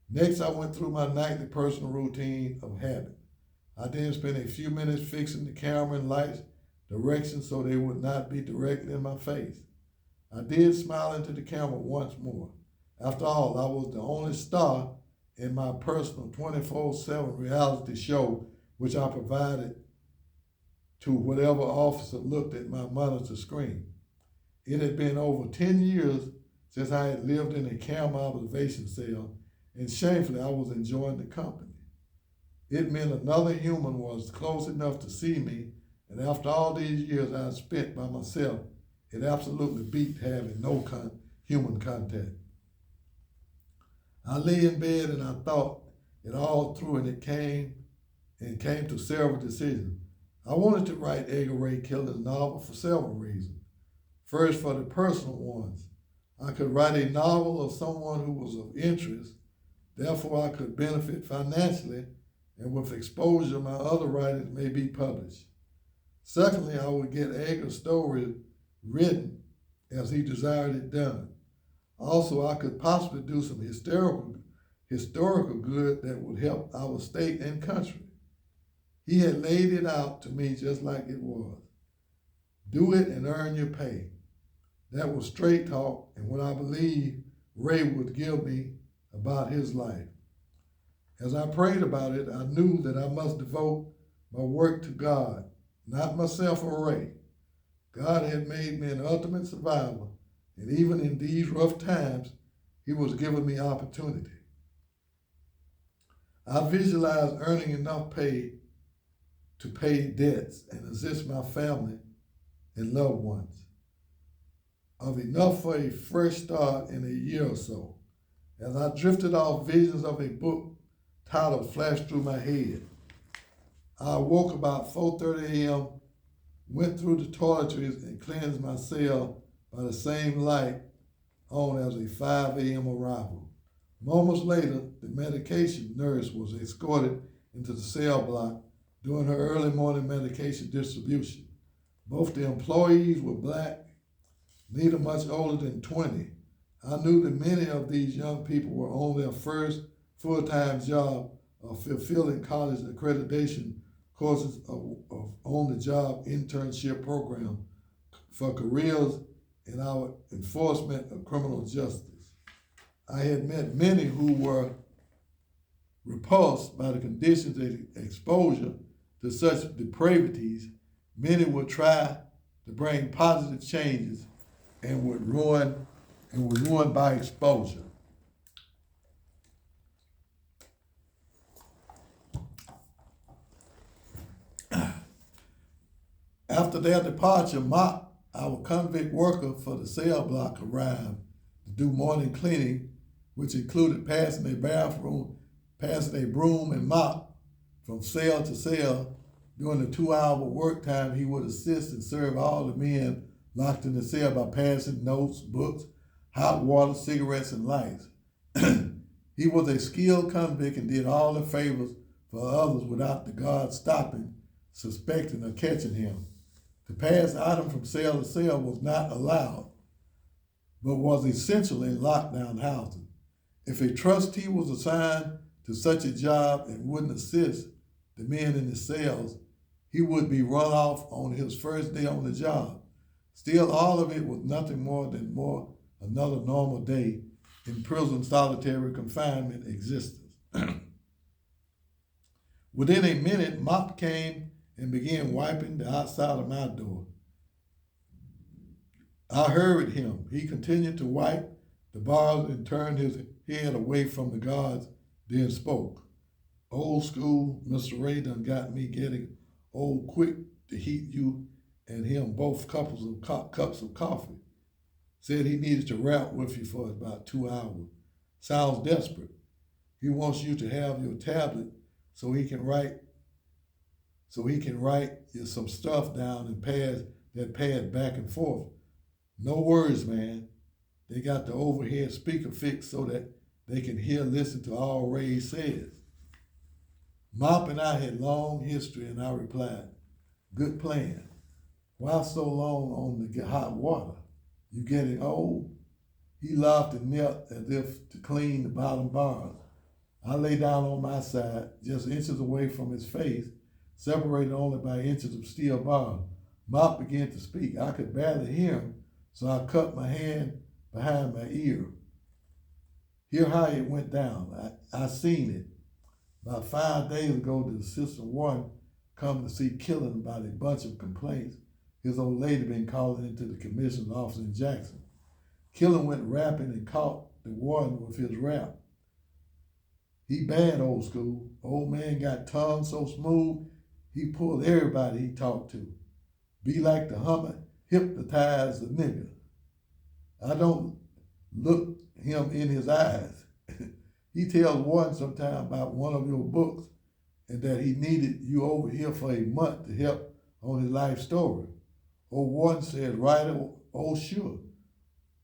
Next, I went through my nightly personal routine of habit. I then spent a few minutes fixing the camera and lights directions so they would not be directly in my face. I did smile into the camera once more. After all, I was the only star in my personal 24/7 reality show, which I provided to whatever officer looked at my monitor screen. It had been over 10 years since I had lived in a camera observation cell, and shamefully I was enjoying the company. It meant another human was close enough to see me, and after all these years I had spent by myself, it absolutely beat having no human contact. I lay in bed and I thought it all through, and it came to several decisions. I wanted to write Edgar Ray Killen's novel for several reasons. First, for the personal ones. I could write a novel of someone who was of interest, therefore I could benefit financially, and with exposure my other writings may be published. Secondly, I would get Edgar's story written as he desired it done. Also, I could possibly do some historical good that would help our state and country. He had laid it out to me just like it was. Do it and earn your pay. That was straight talk and what I believe Ray would give me about his life. As I prayed about it, I knew that I must devote my work to God, not myself or Ray. God had made me an ultimate survivor, and even in these rough times, he was giving me opportunity. I visualized earning enough pay to pay debts and assist my family and loved ones, of enough for a fresh start in a year or so. As I drifted off, visions of a book title flashed through my head. I awoke about 4:30 a.m., went through the toiletries and cleansed my cell by the same light on as a 5 a.m. arrival. Moments later, the medication nurse was escorted into the cell block doing her early morning medication distribution. Both the employees were black, neither much older than 20. I knew that many of these young people were on their first full-time job of fulfilling college accreditation courses of on-the-job internship program for careers in our enforcement of criminal justice. I had met many who were repulsed by the conditions of exposure to such depravities. Many would try to bring positive changes and would ruin by exposure. After their departure, Mop, our convict worker for the cell block, arrived to do morning cleaning, which included passing a broom and mop from cell to cell, During the 2 hour work time, he would assist and serve all the men locked in the cell by passing notes, books, hot water, cigarettes, and lights. He was a skilled convict and did all the favors for others without the guards stopping, suspecting, or catching him. To pass items from cell to cell was not allowed, but was essential in lockdown housing. If a trustee was assigned to such a job and wouldn't assist the men in the cells, he would be run off on his first day on the job. Still, all of it was nothing more than another normal day in prison solitary confinement existence. Within a minute, Mop came and began wiping the outside of my door. I hurried him. He continued to wipe the bars and turned his head away from the guards, then spoke. Old school, Mr. Ray done got me getting old quick to heat you and him both cups of coffee. Said he needed to rap with you for about 2 hours. Sounds desperate. He wants you to have your tablet so he can write you some stuff down and pass that pad back and forth. No words, man. They got the overhead speaker fixed so that they can listen to all Ray says. Mop and I had long history, and I replied, good plan. Why so long on the hot water? You getting old? He laughed and knelt as if to clean the bottom bars. I lay down on my side, just inches away from his face, separated only by inches of steel bars. Mop began to speak. I could barely hear him, so I cut my hand behind my ear. Hear how it went down. I seen it. About 5 days ago, the assistant warden come to see Killen about a bunch of complaints his old lady been calling into the commissioner's office in Jackson. Killen went rapping and caught the warden with his rap. He bad, old school. Old man got tongue so smooth, he pulled everybody he talked to. Be like the hummer, hypnotize the nigga. I don't look him in his eyes. He tells Warden sometime about one of your books and that he needed you over here for a month to help on his life story. Old Warden said, right, oh sure.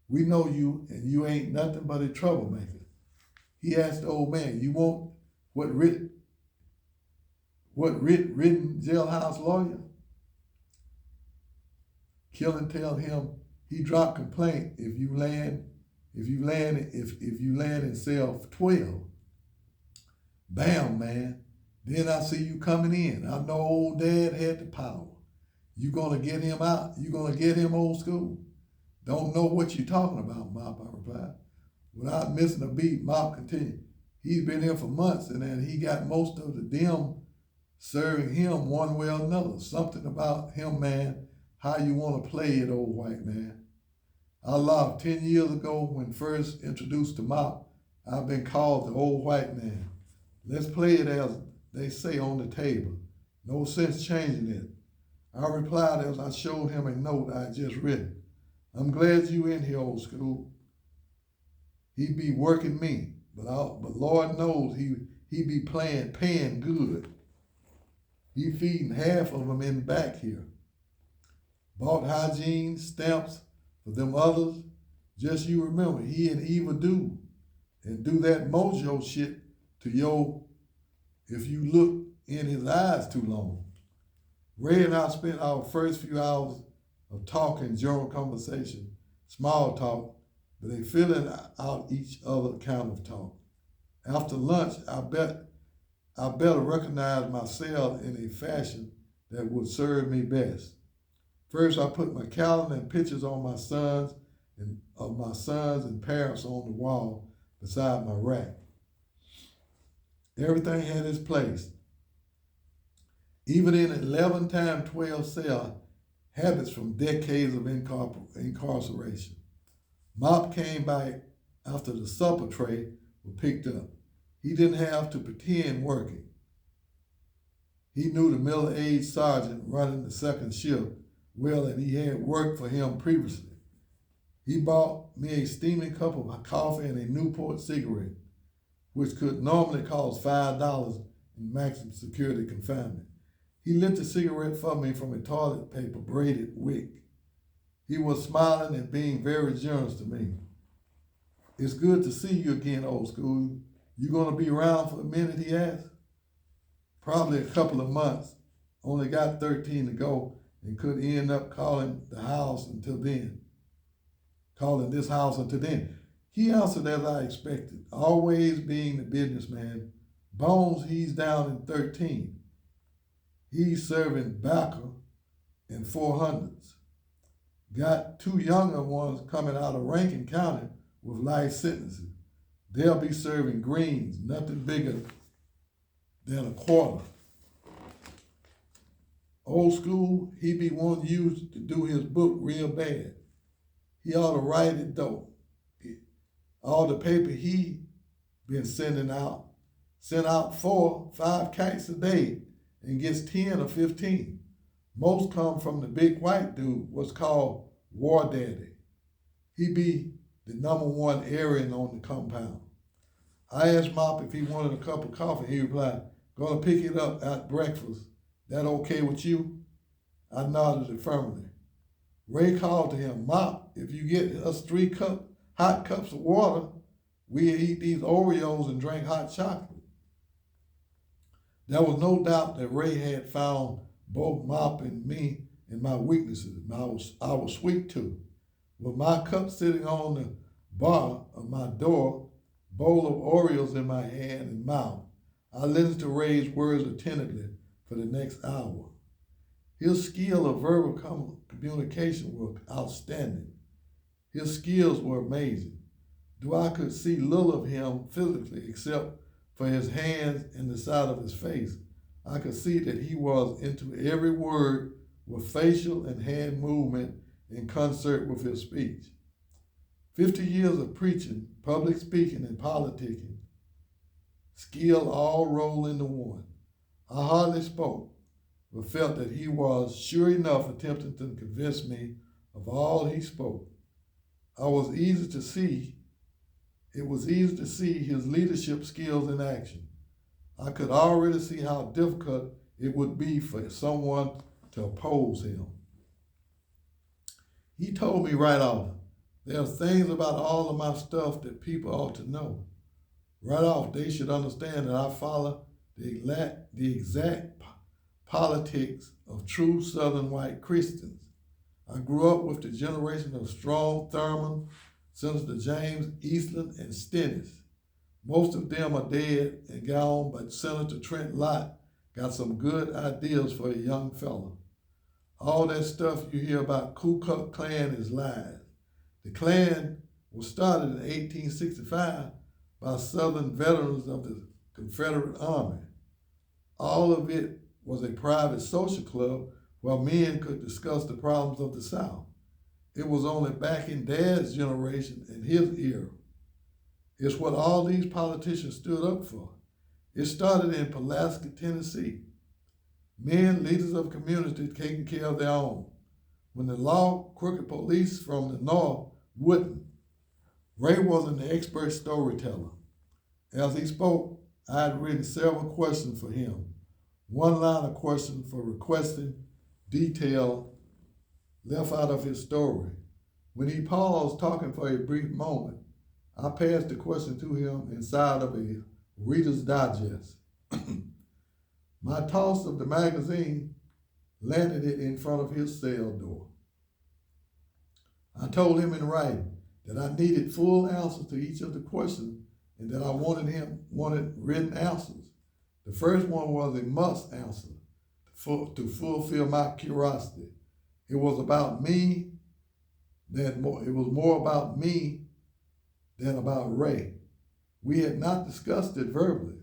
We know you and you ain't nothing but a troublemaker. He asked the old man, you want what written jailhouse lawyer? Killen tell him he dropped complaint if you land in cell 12. Bam, man. Then I see you coming in. I know old dad had the power. You gonna get him out? You gonna get him, old school? Don't know what you talking about, Mop, I replied. Without missing a beat, Mop continued. He's been here for months and then he got most of the them serving him one way or another. Something about him, man, how you want to play it, old white man. I laughed. 10 years ago when first introduced to Mop, I've been called the old white man. Let's play it as they say on the table. No sense changing it. I replied as I showed him a note I had just written. I'm glad you in here, old school. He be working me, but Lord knows he be paying good. He feeding half of them in the back here. Bought hygiene stamps for them others. Just you remember, he and Eva do and do that mojo shit to if you look in his eyes too long. Ray and I spent our first few hours of talking, general conversation, small talk, but they filling out each other kind of talk. After lunch, I better recognize myself in a fashion that would serve me best. First, I put my calendar and pictures of my sons and parents on the wall beside my rack. Everything had its place. Even in 11 times 12 cell, habits from decades of incarceration. Mop came by after the supper tray was picked up. He didn't have to pretend working. He knew the middle-aged sergeant running the second shift well, and he had worked for him previously. He bought me a steaming cup of coffee and a Newport cigarette, which could normally cost $5 in maximum security confinement. He lit the cigarette for me from a toilet paper braided wick. He was smiling and being very generous to me. It's good to see you again, old school. You gonna be around for a minute, he asked. Probably a couple of months. Only got 13 to go and could end up calling this house until then. He answered as I expected, always being the businessman. Bones, he's down in 13. He's serving backer in 400s. Got 2 younger ones coming out of Rankin County with life sentences. They'll be serving greens, nothing bigger than a quarter. Old school, he be wanting you to do his book real bad. He ought to write it though. All the paper he been sent out 4-5 kites a day and gets 10 or 15. Most come from the big white dude, what's called War Daddy. He be the #1 Aryan on the compound. I asked Mop if he wanted a cup of coffee. He replied, gonna pick it up at breakfast. That okay with you? I nodded affirmatively. Ray called to him, Mop, if you get us 3 hot cups of water, we'll eat these Oreos and drink hot chocolate. There was no doubt that Ray had found both Mop and me in my weaknesses. I was sweet too. With my cup sitting on the bar of my door, bowl of Oreos in my hand and mouth, I listened to Ray's words attentively for the next hour. His skill of verbal communication was outstanding. His skills were amazing. Though I could see little of him physically except for his hands and the side of his face, I could see that he was into every word with facial and hand movement in concert with his speech. 50 years of preaching, public speaking, and politicking, skill all rolled into one. I hardly spoke, but felt that he was sure enough attempting to convince me of all he spoke. It was easy to see his leadership skills in action. I could already see how difficult it would be for someone to oppose him. He told me right off, there are things about all of my stuff that people ought to know. Right off, they should understand that I follow the exact politics of true Southern white Christians. I grew up with the generation of Strong, Thurman, Senator James, Eastland, and Stennis. Most of them are dead and gone, but Senator Trent Lott got some good ideas for a young fellow. All that stuff you hear about Ku Klux Klan is lies. The Klan was started in 1865 by Southern veterans of the Confederate Army. All of it was a private social club where men could discuss the problems of the South. It was only back in Dad's generation and his era. It's what all these politicians stood up for. It started in Pulaski, Tennessee. Men, leaders of community, taking care of their own. When the law, crooked police from the North wouldn't. Ray wasn't an expert storyteller. As he spoke, I had written several questions for him. One line of question for requesting detail left out of his story. When he paused talking for a brief moment, I passed the question to him inside of a Reader's Digest. My toss of the magazine landed it in front of his cell door. I told him in writing that I needed full answers to each of the questions and that I wanted written answers. The first one was a must answer to fulfill my curiosity. It was about me. It was more about me than about Ray. We had not discussed it verbally.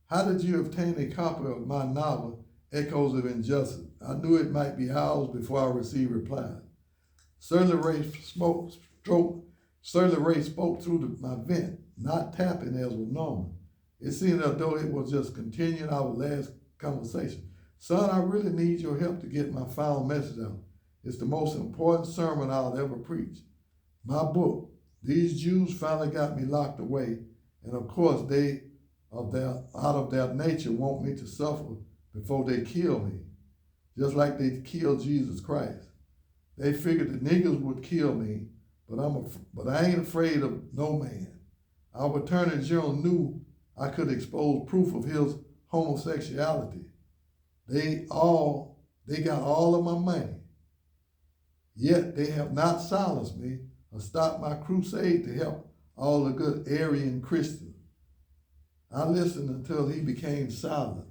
How did you obtain a copy of my novel, Echoes of Injustice? I knew it might be hours before I received reply. Certainly Ray spoke through my vent, not tapping as was normal. It seemed as though it was just continuing our last conversation. Son, I really need your help to get my final message out. It's the most important sermon I'll ever preach. My book, These Jews Finally Got Me Locked Away, and of course they, out of their nature, want me to suffer before they kill me. just like they killed Jesus Christ. They figured the niggas would kill me, but I ain't afraid of no man. Our attorney general knew I could expose proof of his homosexuality. They got all of my money, yet they have not silenced me or stopped my crusade to help all the good Aryan Christians. I listened until he became silent.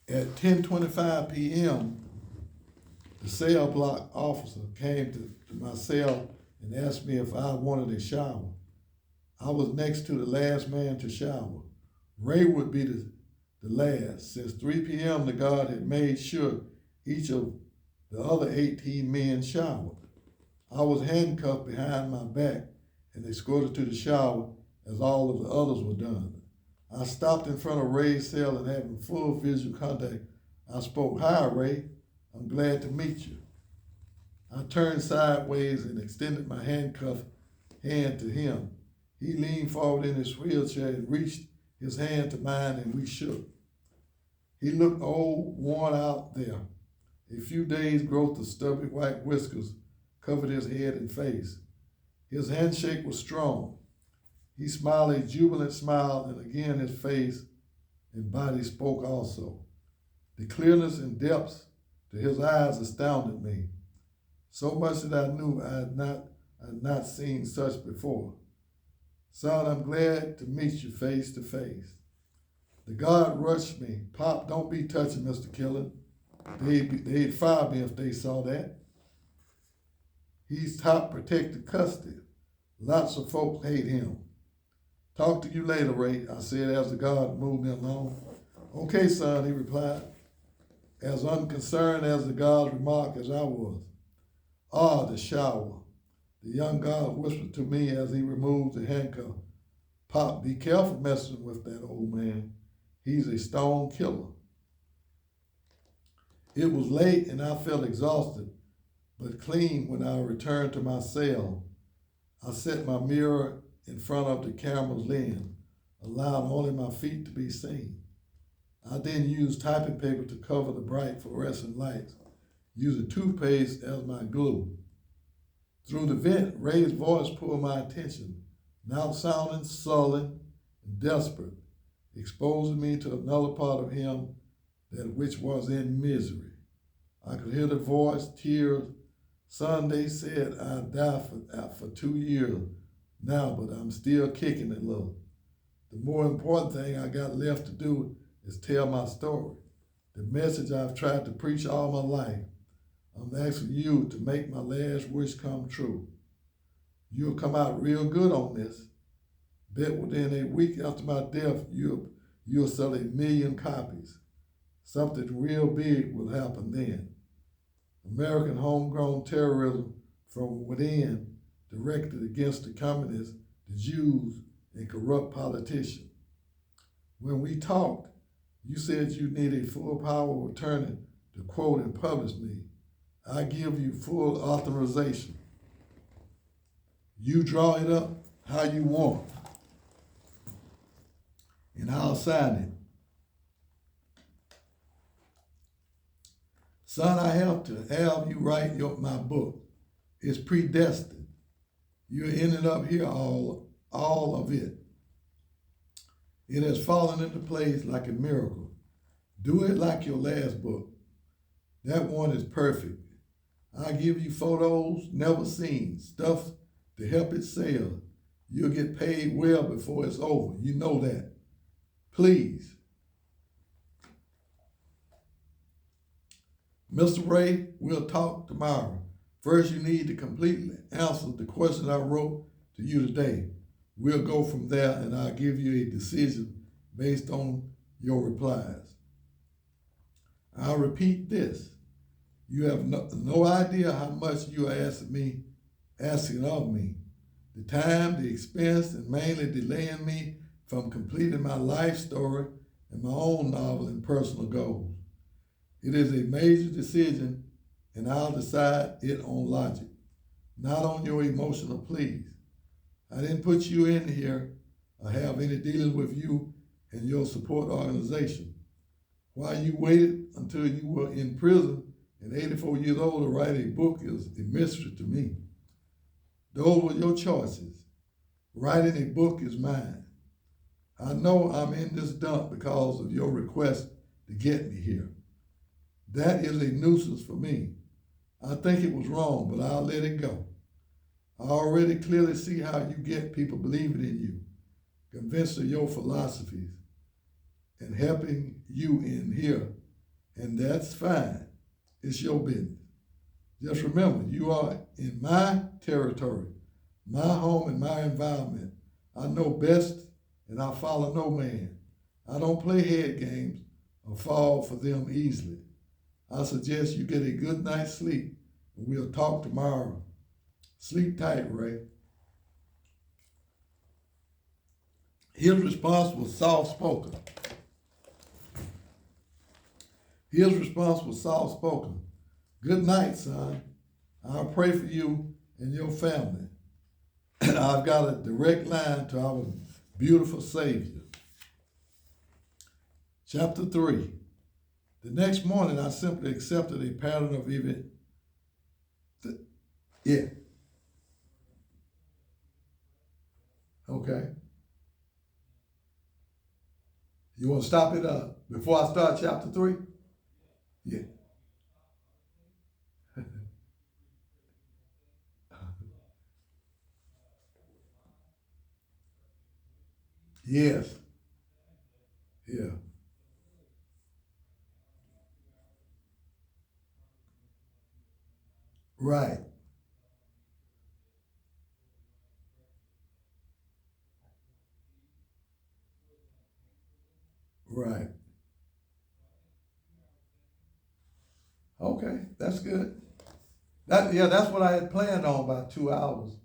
At 10:25 p.m., the cell block officer came to my cell and asked me if I wanted a shower. I was next to the last man to shower. Ray would be the last. Since 3 p.m., the guard had made sure each of the other 18 men showered. I was handcuffed behind my back and escorted to the shower as all of the others were done. I stopped in front of Ray's cell and having full visual contact, I spoke, "Hi, Ray. I'm glad to meet you." I turned sideways and extended my handcuffed hand to him. He leaned forward in his wheelchair and reached his hand to mine, and we shook. He looked old, worn out there. A few days' growth of stubby white whiskers covered his head and face. His handshake was strong. He smiled a jubilant smile, and again his face and body spoke also. The clearness and depths to his eyes astounded me. So much that I knew I had not seen such before. "Son, I'm glad to meet you face to face." The guard rushed me. "Pop, don't be touching Mr. Killen. They'd fire me if they saw that. He's top protected custody. Lots of folks hate him." "Talk to you later, Ray," I said as the guard moved me along. "Okay, son," he replied, as unconcerned as the guard's remark as I was. "Ah, the shower," the young guard whispered to me as he removed the handcuff. "Pop, be careful messing with that old man. He's a stone killer." It was late and I felt exhausted, but clean when I returned to my cell. I set my mirror in front of the camera's lens, allowing only my feet to be seen. I then used typing paper to cover the bright fluorescent lights, using toothpaste as my glue. Through the vent, Ray's voice pulled my attention, now sounding sullen and desperate, exposing me to another part of him that which was in misery. I could hear the voice, tears. "Son, they said I'd die for 2 years now, but I'm still kicking it, little. The more important thing I got left to do is tell my story, the message I've tried to preach all my life. I'm asking you to make my last wish come true. You'll come out real good on this. Bet within a week after my death, you'll sell 1 million copies. Something real big will happen then. American homegrown terrorism from within, directed against the communists, the Jews, and corrupt politicians. When we talked, you said you need a full power of attorney to quote and publish me. I give you full authorization. You draw it up how you want, and I'll sign it. Son, I have to have you write my book. It's predestined. You ended up here, all of it. It has fallen into place like a miracle. Do it like your last book. That one is perfect. I give you photos never seen, stuff to help it sell. You'll get paid well before it's over. You know that. Please. Mr. Ray, we'll talk tomorrow. First, you need to completely answer the questions I wrote to you today. We'll go from there, and I'll give you a decision based on your replies. I'll repeat this. You have no idea how much you are asking of me. The time, the expense, and mainly delaying me from completing my life story and my own novel and personal goals. It is a major decision, and I'll decide it on logic, not on your emotional pleas. I didn't put you in here or have any dealings with you and your support organization. Why you waited until you were in prison and 84 years old to write a book is a mystery to me. Those were your choices. Writing a book is mine. I know I'm in this dump because of your request to get me here. That is a nuisance for me. I think it was wrong, but I'll let it go. I already clearly see how you get people believing in you, convinced of your philosophies, and helping you in here. And that's fine. It's your business. Just remember, you are in my territory, my home and my environment. I know best and I follow no man. I don't play head games or fall for them easily. I suggest you get a good night's sleep and we'll talk tomorrow. Sleep tight, Ray. His response was soft-spoken. His response was soft-spoken. Good night, son. I'll pray for you and your family. I've got a direct line to our beautiful Savior. Chapter 3. The next morning, I simply accepted a pattern of events. Yeah. Okay. You want to stop it before I start chapter 3? Yeah. Yes. Yeah. Right. Right. Okay. That's good. That's what I had planned on, about 2 hours.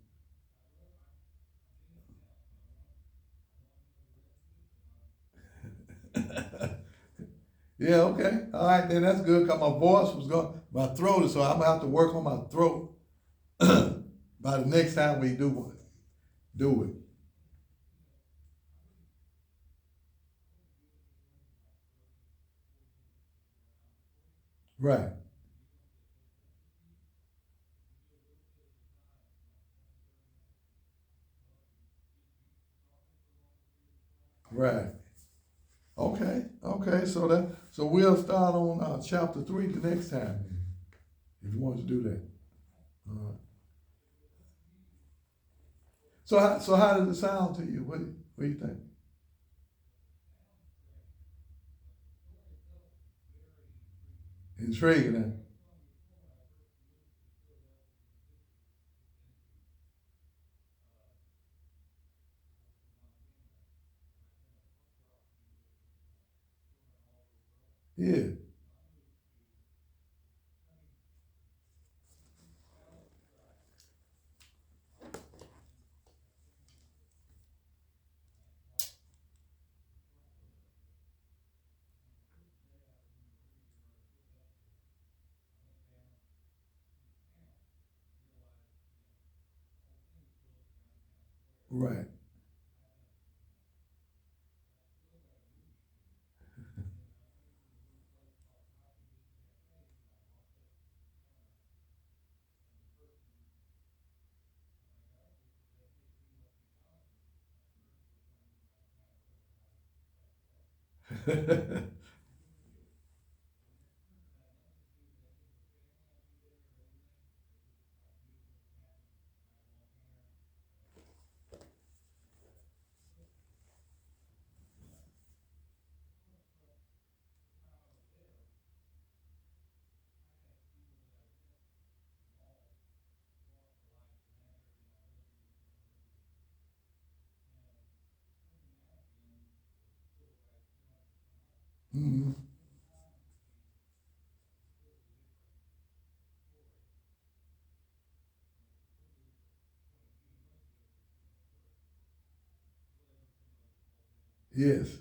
Yeah, okay. All right, then that's good because my voice was going, my throat is, so I'm gonna have to work on my throat by the next time we do it. Right, right. Okay, okay. So we'll start on chapter 3 the next time if you want to do that. All right. So how does it sound to you? What do you think? Intriguing, huh? Yeah, right, hmm, yes.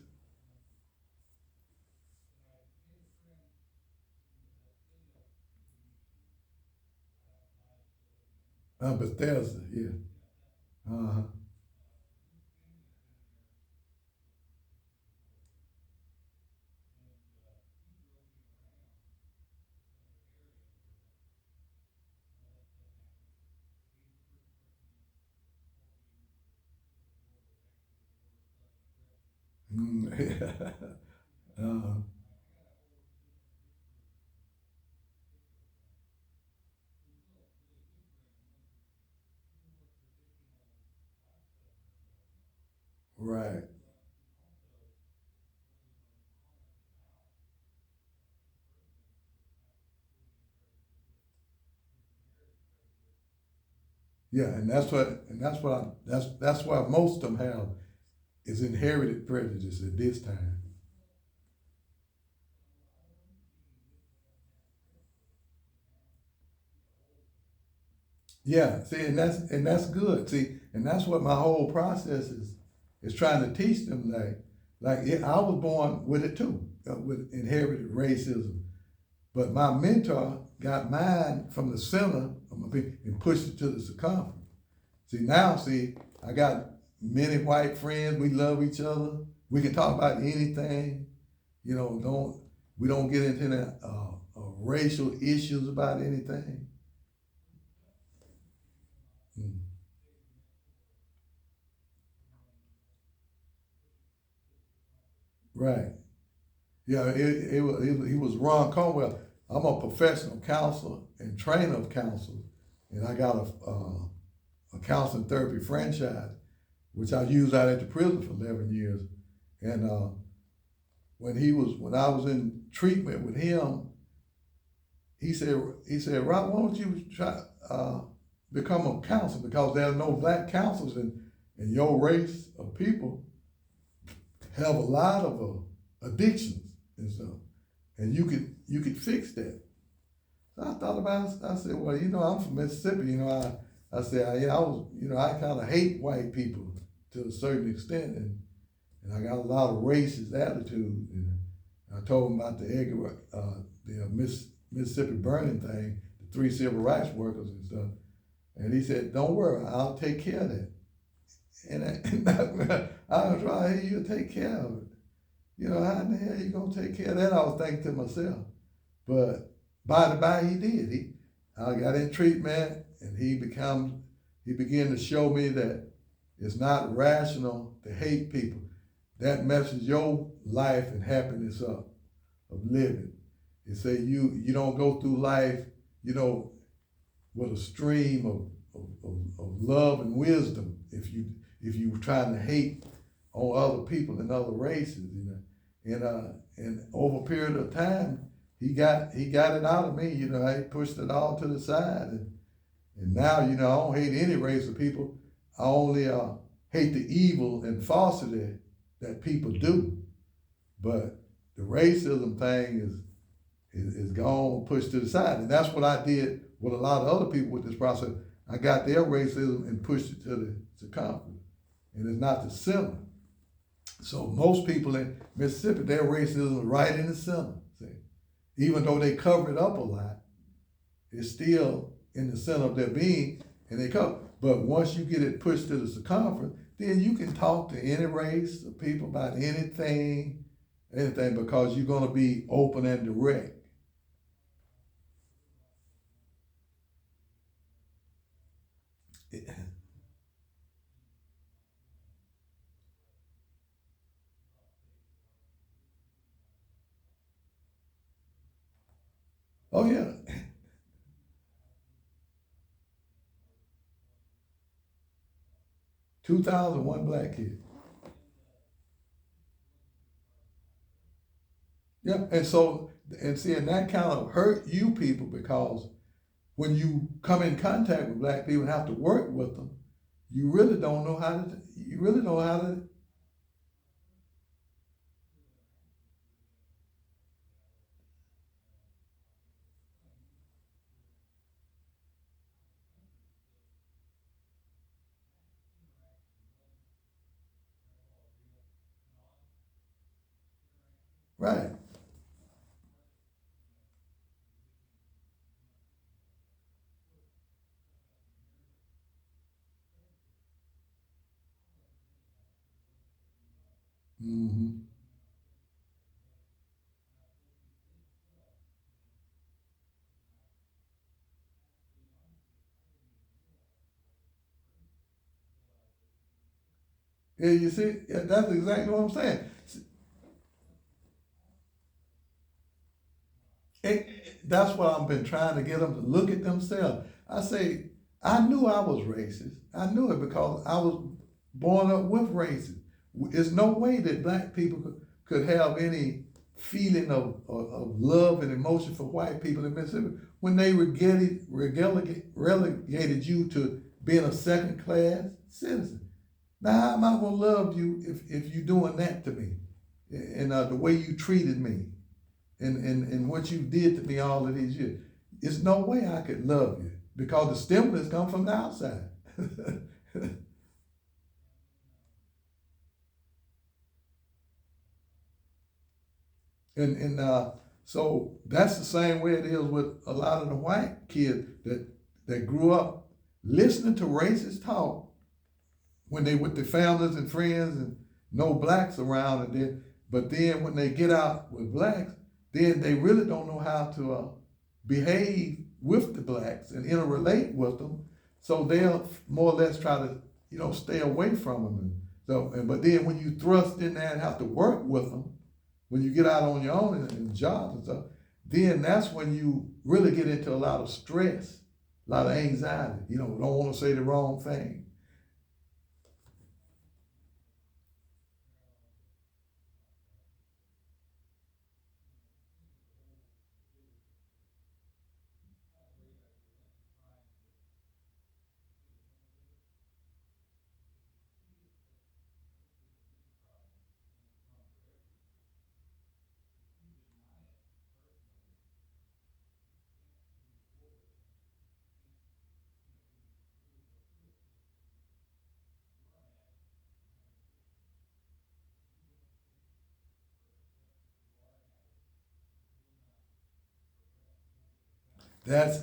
Bethesda, yeah. Uh-huh. uh, right. Yeah, that's why most of them have is inherited prejudice at this time. Yeah, see, and that's good. See, and that's what my whole process is trying to teach them. Like yeah, I was born with it too, with inherited racism. But my mentor got mine from the center of my being and pushed it to the circumference. See, I got many white friends. We love each other. We can talk about anything. You know, we don't get into that racial issues about anything. Mm. Right. Yeah, he was Ron Conwell. I'm a professional counselor and trainer of counselors, and I got a counseling therapy franchise, which I used out at the prison for 11 years. And when I was in treatment with him, he said, Rob, why don't you try become a counselor because there's no black counselors in your race of people have a lot of addictions and stuff, and you could fix that. So I thought about it. I said, well, I'm from Mississippi. I said, I was, I kind of hate white people to a certain extent, and I got a lot of racist attitude. And I told him about the Mississippi burning thing, the three civil rights workers and stuff. And he said, don't worry, I'll take care of that. And I was trying, hey, you'll take care of it. How in the hell you gonna take care of that? I was thinking to myself. But by the by, he did. I got in treatment, and he began to show me that it's not rational to hate people. That messes your life and happiness up of living. It say you don't go through life, you know, with a stream of love and wisdom if you trying to hate on other people and other races. And over a period of time, he got it out of me. I pushed it all to the side, and now I don't hate any race of people. I only hate the evil and falsity that people do. But the racism thing is gone, pushed to the side, and that's what I did with a lot of other people with this process. I got their racism and pushed it to the circumference, and it's not the center. So most people in Mississippi, their racism is right in the center. See? Even though they cover it up a lot, it's still in the center of their being, and they cover. But once you get it pushed to the circumference, then you can talk to any race of people about anything, because you're going to be open and direct. Oh yeah, 2001 black kid. Yeah, and see, and that kind of hurt you people because when you come in contact with black people and have to work with them, you really don't know how to. You really know how to. Right. Hmm. Yeah, you see, yeah, that's exactly what I'm saying. that's what I've been trying to get them to look at themselves. I say, I knew I was racist. I knew it because I was born up with racism. There's no way that black people could have any feeling of love and emotion for white people in Mississippi when they relegated you to being a second class citizen. Now, how am I going to love you if you're doing that to me and the way you treated me and what you did to me all of these years? There's no way I could love you because the stimulus comes from the outside. So that's the same way it is with a lot of the white kids that grew up listening to racist talk when they with their families and friends and no blacks around, but then when they get out with blacks, then they really don't know how to behave with the blacks and interrelate with them. So they'll more or less try to stay away from them. But then when you thrust in there and have to work with them, when you get out on your own in jobs and stuff, then that's when you really get into a lot of stress, a lot of anxiety. Don't want to say the wrong thing. That's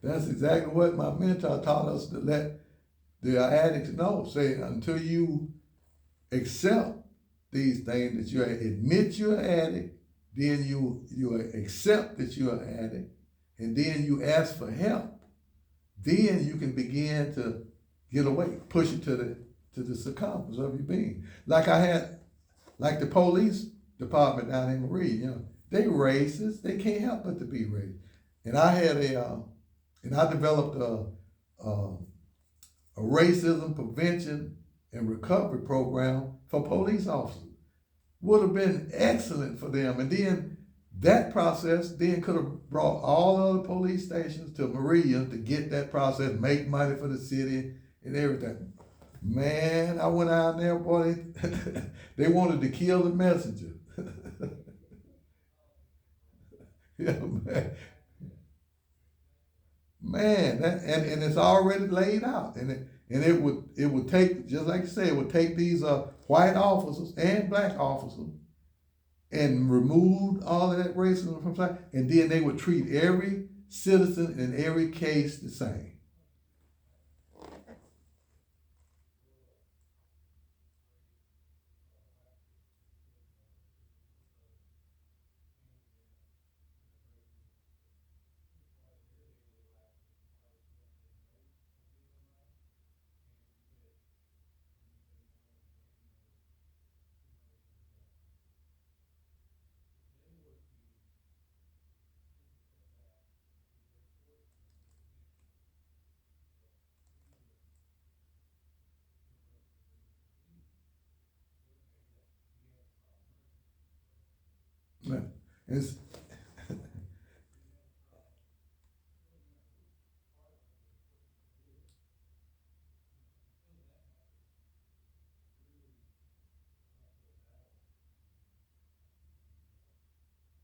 that's exactly what my mentor taught us to let the addicts know. Say until you accept these things, that you admit you're an addict, then you accept that you're an addict, and then you ask for help. Then you can begin to get away, push it to the circumference of your being. Like the police department down in Marie, they racist. They can't help but to be racist. And I developed a racism prevention and recovery program for police officers. Would have been excellent for them. And then that process then could have brought all other police stations to Maria to get that process, make money for the city and everything. Man, I went out there, boy, they wanted to kill the messenger. Yeah, man. Man, and it's already laid out, and it would take, just like you said, it would take these white officers and black officers and remove all of that racism from side, and then they would treat every citizen in every case the same. Yeah. It's,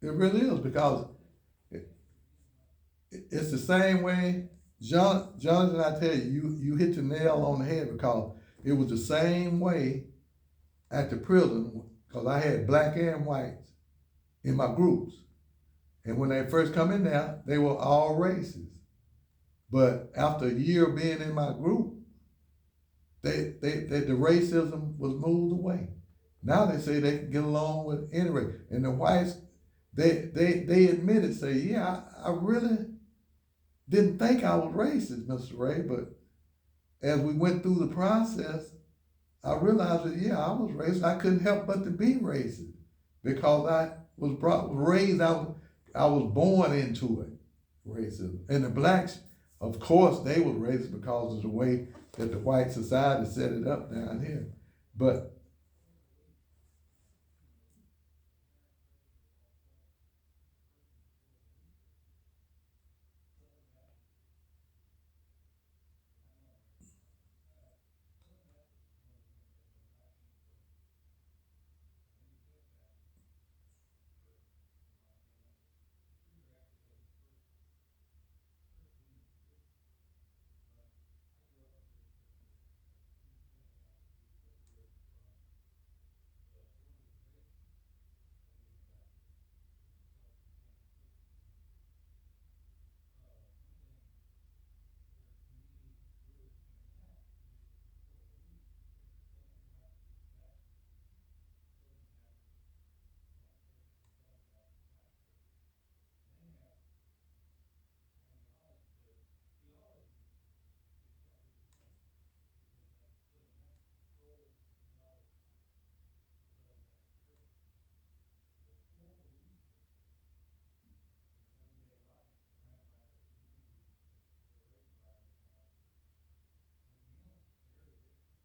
it really is because it's the same way. Jonathan, I tell you, you hit the nail on the head because it was the same way at the prison because I had black and whites in my groups. And when they first come in there, they were all races. But after a year of being in my group, the racism was moved away. Now they say they can get along with any race. And the whites, they admitted, say, yeah, I really didn't think I was racist, Mr. Ray, but as we went through the process, I realized that, yeah, I was racist. I couldn't help but to be racist because I was raised out I was born into it, racism. And the blacks, of course, they were racist because of the way that the white society set it up down here. But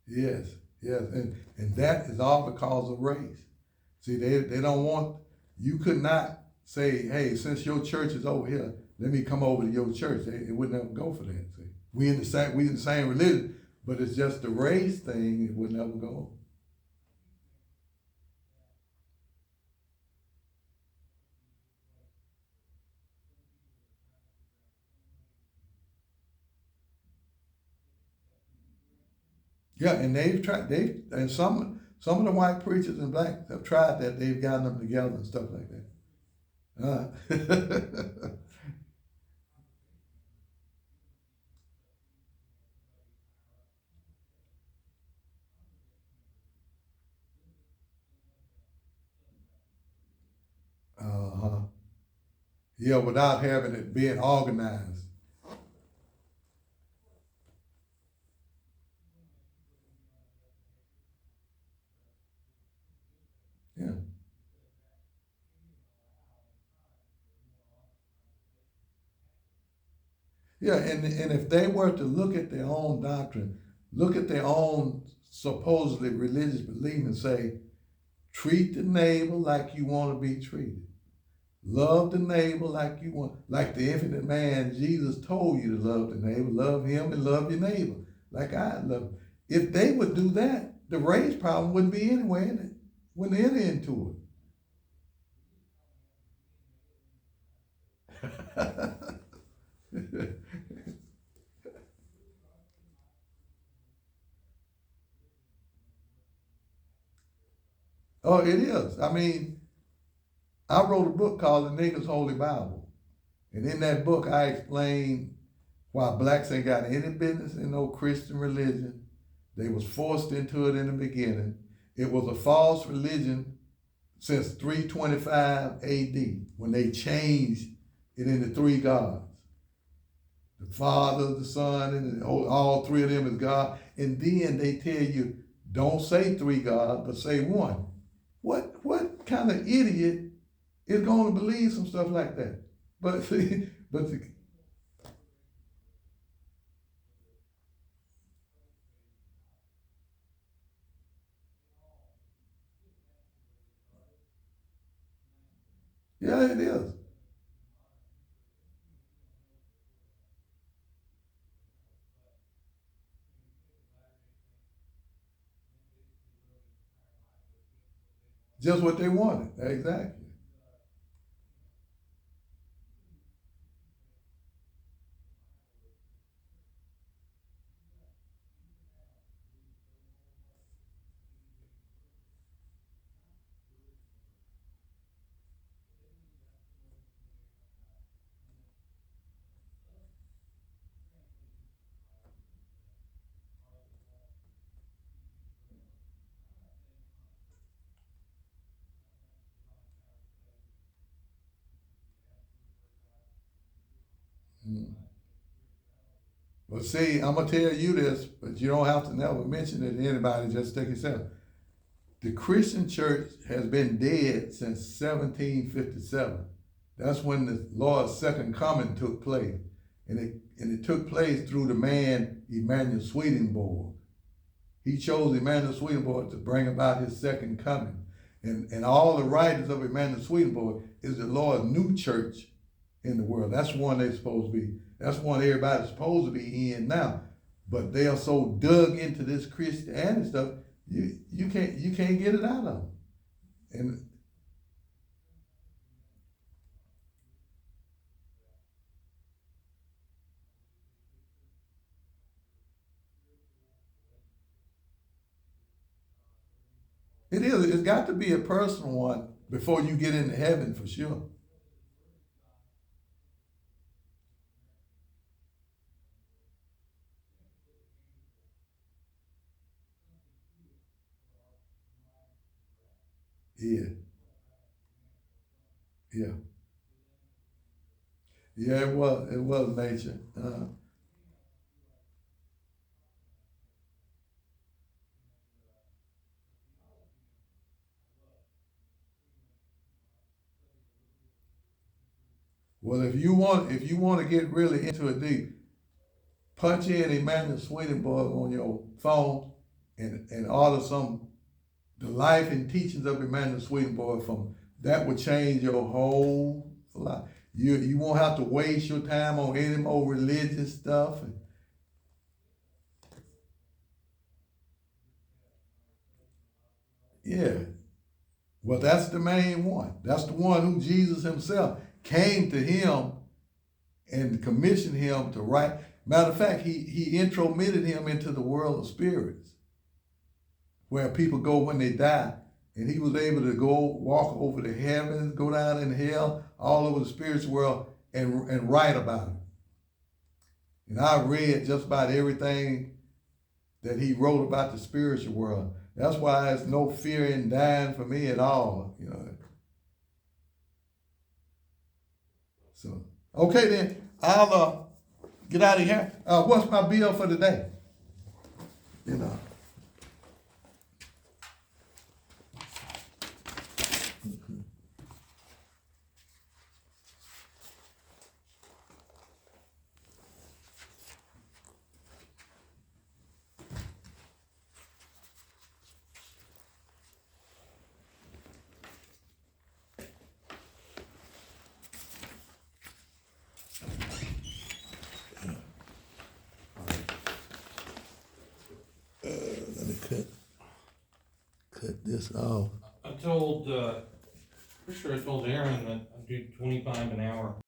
yes, yes, and that is all because of race. See, they don't want, you could not say, hey, since your church is over here, let me come over to your church. It would never go for that. See, we in the same religion, but it's just the race thing. It would never go. Yeah, and they've tried. And some of the white preachers and blacks have tried that. They've gotten them together and stuff like that. Uh-huh. Yeah, without having it being organized. Yeah. Yeah, and if they were to look at their own doctrine, look at their own supposedly religious belief and say, treat the neighbor like you want to be treated. Love the neighbor like you want, like the infinite man, Jesus told you to love the neighbor, love him and love your neighbor, like I love him. If they would do that, the race problem wouldn't be anywhere in it, wouldn't enter into it. Oh, it is. I mean, I wrote a book called The Nigger's Holy Bible. And in that book, I explained why blacks ain't got any business in no Christian religion. They was forced into it in the beginning. It was a false religion since 325 AD when they changed it into three gods. The Father, the Son, and all three of them is God. And then they tell you, don't say three gods, but say one. What kind of idiot is going to believe some stuff like that? But see, yeah, it is. Just what they wanted. Exactly. Mm. Well, see, I'm gonna tell you this, but you don't have to never mention it to anybody. Just take yourself. The Christian church has been dead since 1757. That's when the Lord's second coming took place. And it took place through the man Emmanuel Swedenborg. He chose Emmanuel Swedenborg to bring about his second coming. And all the writers of Emmanuel Swedenborg is the Lord's new church in the world. That's one they're supposed to be. That's one everybody's supposed to be in now. But they are so dug into this Christianity stuff, you can't get it out of them. And it is. It's got to be a personal one before you get into heaven for sure. Yeah, yeah, yeah. It was. It was nature. Well, if you want to get really into it deep, punch in Emmanuel Swedenborg on your phone and order some the life and teachings of Emmanuel Swedenborg from that would change your whole life. You won't have to waste your time on any more religious stuff. Yeah. Well, that's the main one. That's the one who Jesus himself came to him and commissioned him to write. Matter of fact, he intromitted him into the world of spirits, where people go when they die. And he was able to go walk over the heavens, go down in hell, all over the spiritual world, and write about it. And I read just about everything that he wrote about the spiritual world. That's why there's no fear in dying for me at all. So okay then, I'll get out of here. What's my bill for today? You know. Let me cut this off. I told, pretty sure I told Aaron that I'd do 25 an hour.